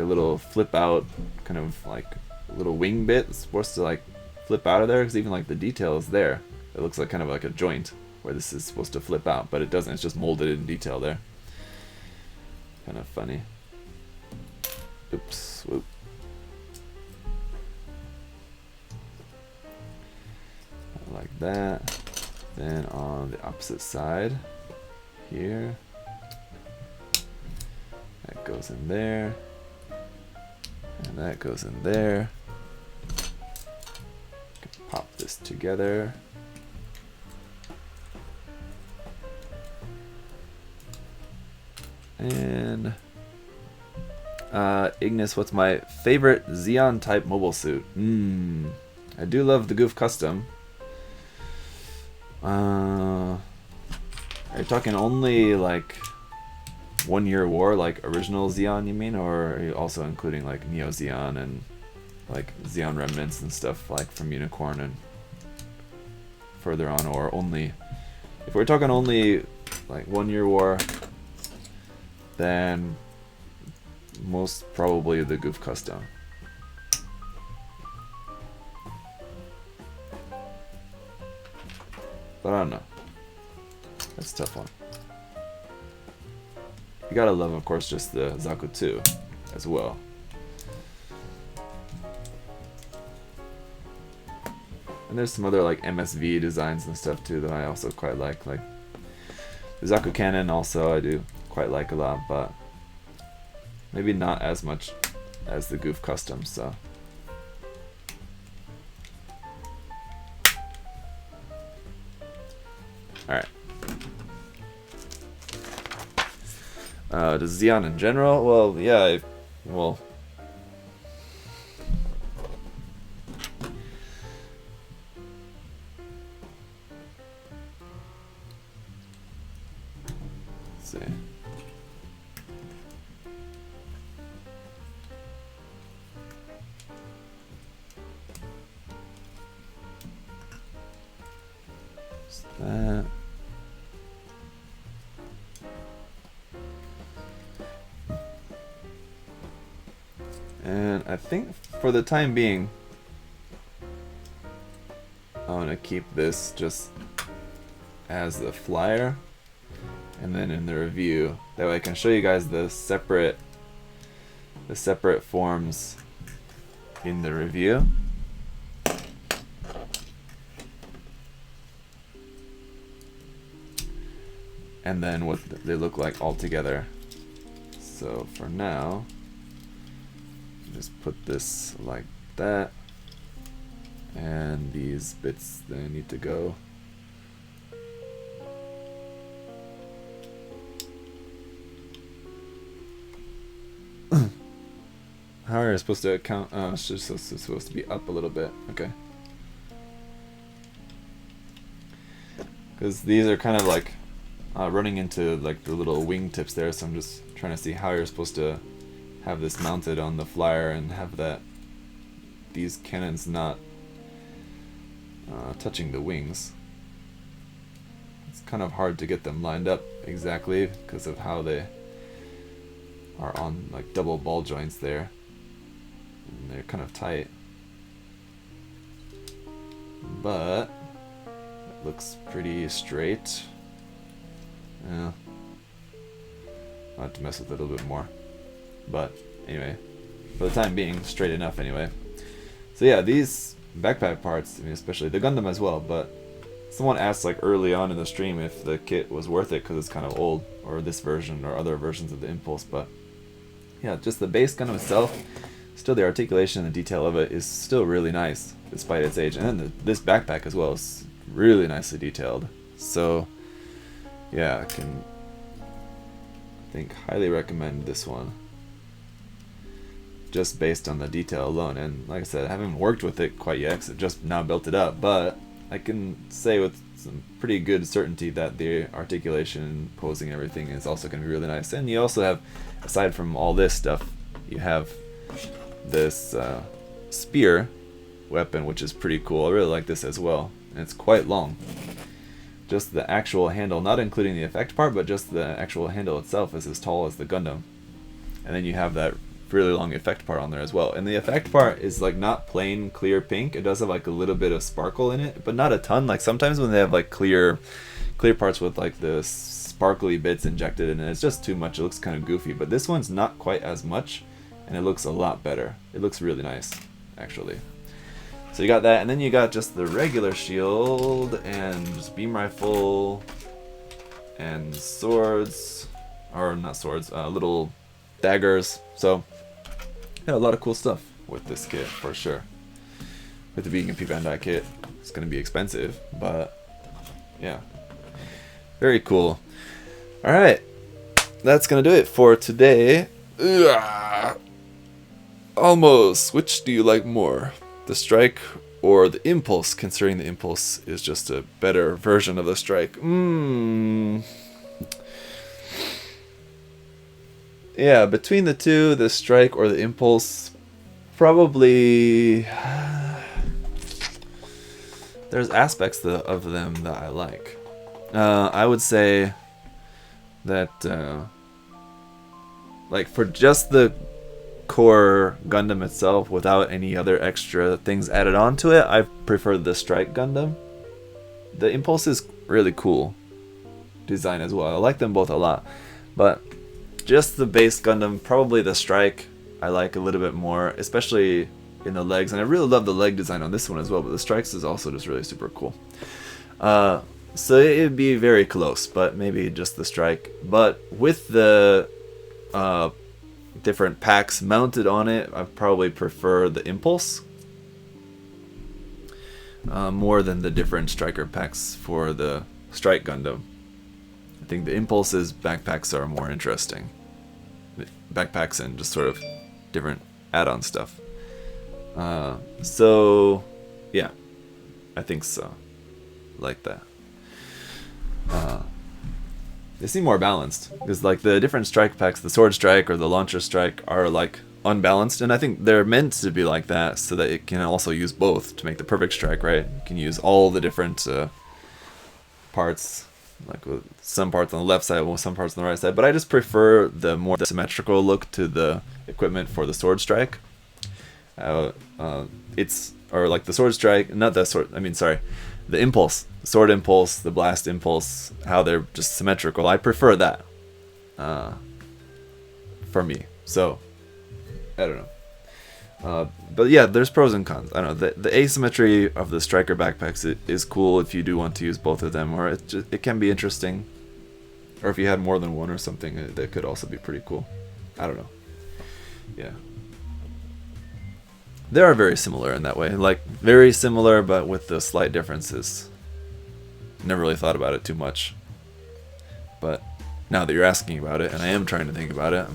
little flip out, kind of like a little wing bit. It's supposed to like flip out of there, because even like the detail is there. It looks like kind of like a joint where this is supposed to flip out, but it doesn't. It's just molded in detail there. Kind of funny. Oops. Whoop. Like that. Then on the opposite side, here, that goes in there, and that goes in there. Pop this together. And Ignis, what's my favorite Xeon type mobile suit? I do love the Goof Custom. Are you talking only like 1 Year War, like original Xeon, you mean? Or are you also including like Neo Xeon and like Xeon remnants and stuff like from Unicorn and further on? Or only, if we're talking only like 1 Year War, then most probably the Goof Custom. But I don't know. That's a tough one. You gotta love, of course, just the Zaku 2 as well. And there's some other like MSV designs and stuff too that I also quite like the Zaku Cannon also I do quite like a lot, but maybe not as much as the Goof Custom, so. Alright. Does Xeon in general? Well, yeah, well. Let's see. That. And I think for the time being, I want to keep this just as the flyer, and then in the review, that way I can show you guys the separate forms in the review. And then what they look like all together. So for now, just put this like that, and these bits they need to go. How are you supposed to account? Oh, it's just supposed to be up a little bit. Okay. Because these are kind of like running into like the little wing tips there, so I'm just trying to see how you're supposed to have this mounted on the flyer and have these cannons not touching the wings. It's kind of hard to get them lined up exactly because of how they are on like double ball joints there, and they're kind of tight, but it looks pretty straight. Yeah, I'll have to mess with it a little bit more. But anyway, for the time being, straight enough anyway. So yeah, these backpack parts, I mean, especially the Gundam as well, but someone asked like early on in the stream if the kit was worth it because it's kind of old, or this version or other versions of the Impulse, but yeah, just the base Gundam itself, still the articulation and the detail of it is still really nice despite its age. And then this backpack as well is really nicely detailed. So yeah, I think highly recommend this one, just based on the detail alone. And like I said, I haven't worked with it quite yet because I've just now built it up, but I can say with some pretty good certainty that the articulation, posing, and everything is also going to be really nice. And you also have, aside from all this stuff, you have this spear weapon, which is pretty cool. I really like this as well, and it's quite long. Just the actual handle, not including the effect part, but just the actual handle itself is as tall as the Gundam. And then you have that really long effect part on there as well. And the effect part is like not plain clear pink. It does have like a little bit of sparkle in it, but not a ton. Like sometimes when they have like clear parts with like the sparkly bits injected in it, it's just too much. It looks kind of goofy. But this one's not quite as much, and it looks a lot better. It looks really nice, actually. So you got that, and then you got just the regular shield and just beam rifle and swords, or not swords, little daggers. So yeah, a lot of cool stuff with this kit for sure. With it being a P-Bandai kit, it's gonna be expensive, but yeah, very cool. All right, that's gonna do it for today. Ugh. Almost. Which do you like more? The Strike or the Impulse, considering the Impulse is just a better version of the Strike? Yeah, between the two, the Strike or the Impulse, probably... There's aspects of them that I like. I would say that, like, for just the core Gundam itself, without any other extra things added onto it, I prefer the Strike Gundam. The Impulse is really cool design as well. I like them both a lot, but just the base Gundam, probably the Strike I like a little bit more, especially in the legs, and I really love the leg design on this one as well, but the Strikes is also just really super cool. So it'd be very close, but maybe just the Strike. But with the different packs mounted on it, I probably prefer the Impulse more than the different striker packs for the Strike Gundam. I think the Impulse's backpacks are more interesting. Backpacks and just sort of different add-on stuff. So yeah, I think so. Like that. They seem more balanced because, like, the different strike packs, the Sword Strike or the Launcher Strike, are like unbalanced, and I think they're meant to be like that so that it can also use both to make the perfect strike, right? You can use all the different parts, like with some parts on the left side, with some parts on the right side. But I just prefer the more symmetrical look to the equipment for the Sword Strike. Or like the Sword Strike, not the sword. I mean, sorry, the Impulse, the Sword Impulse, the Blast Impulse. How they're just symmetrical. I prefer that. For me, so I don't know. But yeah, there's pros and cons. I don't know. The asymmetry of the striker backpacks is cool if you do want to use both of them, or it can be interesting. Or if you had more than one or something, that could also be pretty cool. I don't know. Yeah. They are very similar in that way. Like, very similar, but with the slight differences. Never really thought about it too much. But now that you're asking about it, and I am trying to think about it,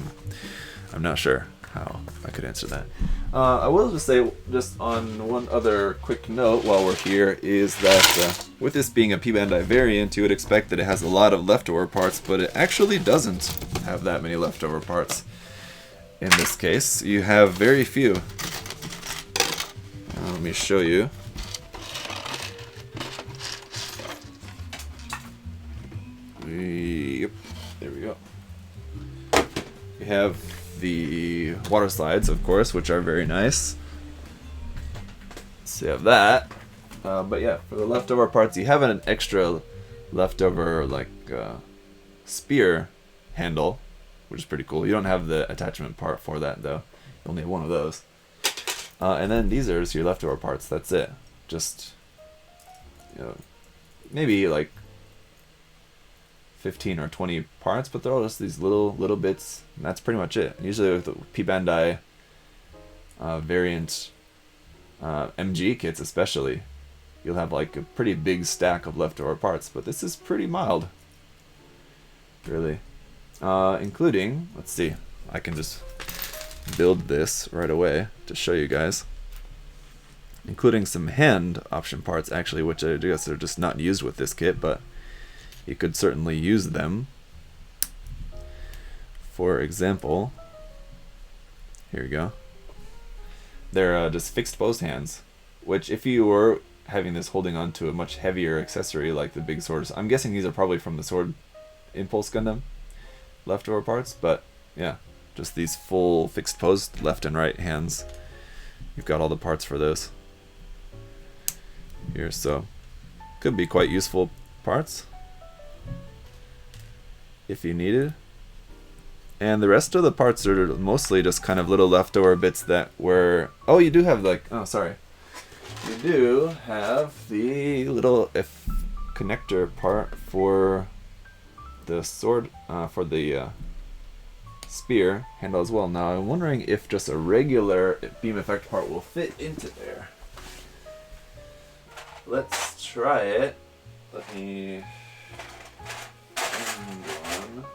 I'm not sure how I could answer that. I will just say, just on one other quick note while we're here, is that with this being a P-Bandai variant, you would expect that it has a lot of leftover parts, but it actually doesn't have that many leftover parts. In this case, you have very few. Let me show you. Yep, there we go. We have the water slides, of course, which are very nice. So you have that. But yeah, for the leftover parts, you have an extra leftover, like, spear handle, which is pretty cool. You don't have the attachment part for that, though. You only have one of those. And then these are just your leftover parts. That's it. Just, you know, maybe like 15 or 20 parts, but they're all just these little bits, and that's pretty much it. Usually with the P-Bandai variant MG kits especially, you'll have like a pretty big stack of leftover parts, but this is pretty mild, really. Including, let's see, I can just build this right away to show you guys, including some hand option parts actually, which I guess are just not used with this kit, but you could certainly use them. For example, here we go. They're just fixed post hands, which if you were having this holding on to a much heavier accessory like the big swords, I'm guessing these are probably from the Sword Impulse Gundam leftover parts, but yeah, just these full fixed post left and right hands. You've got all the parts for those here, so could be quite useful parts if you needed. And the rest of the parts are mostly just kind of little leftover bits that were... Oh, you do have like... Oh, sorry. You do have the little connector part for the sword, for the spear handle as well. Now I'm wondering if just a regular beam effect part will fit into there. Let's try it. Let me find one.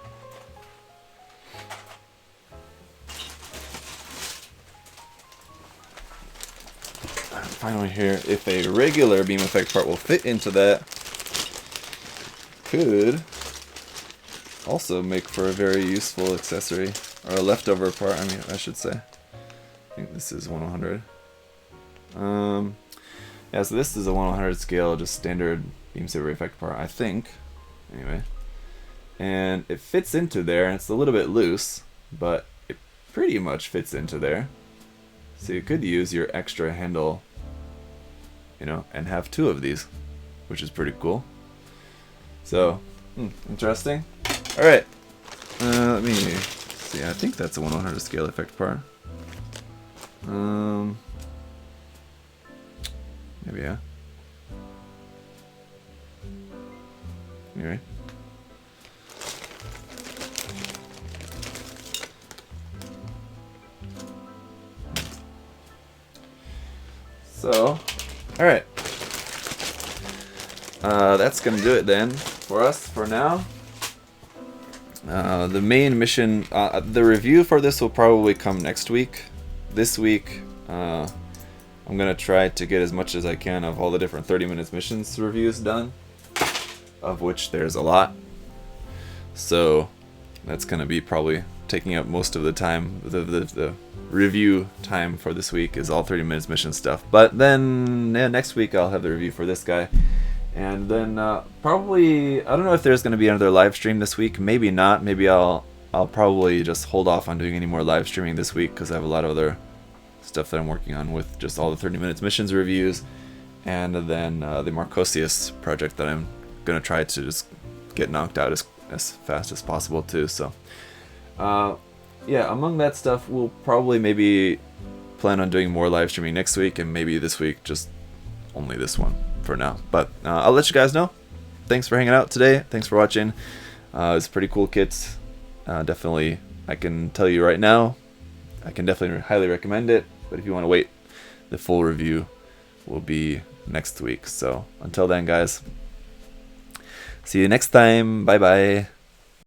finally here, if a regular beam effect part will fit into that, could also make for a very useful accessory, or a leftover part, I mean, I should say. I think this is 1/100. Yeah, so this is a 1/100 scale, just standard beam saber effect part, I think. Anyway. And it fits into there, and it's a little bit loose, but it pretty much fits into there. So you could use your extra handle, you know, and have 2 of these, which is pretty cool. So, interesting. Alright, let me see, I think that's a 1/100 scale effect part. Maybe, yeah. Anyway. So, alright. That's gonna do it then for us for now. The main mission, the review for this will probably come next week. This week, I'm gonna try to get as much as I can of all the different 30 minutes missions reviews done, of which there's a lot. So that's gonna be probably taking up most of the time. The review time for this week is all 30 minutes mission stuff. But then next week I'll have the review for this guy. And then probably, I don't know if there's going to be another live stream this week. Maybe not. Maybe I'll probably just hold off on doing any more live streaming this week because I have a lot of other stuff that I'm working on with just all the 30 minutes missions reviews. And then the Marcosius project that I'm going to try to just get knocked out as fast as possible too. So yeah, among that stuff, we'll probably maybe plan on doing more live streaming next week, and maybe this week just only this one for now. But I'll let you guys know. Thanks for hanging out today. Thanks for watching. It's pretty cool kits. Definitely, I can tell you right now, I can definitely highly recommend it. But if you want to wait, the full review will be next week. So until then, guys, see you next time. Bye bye.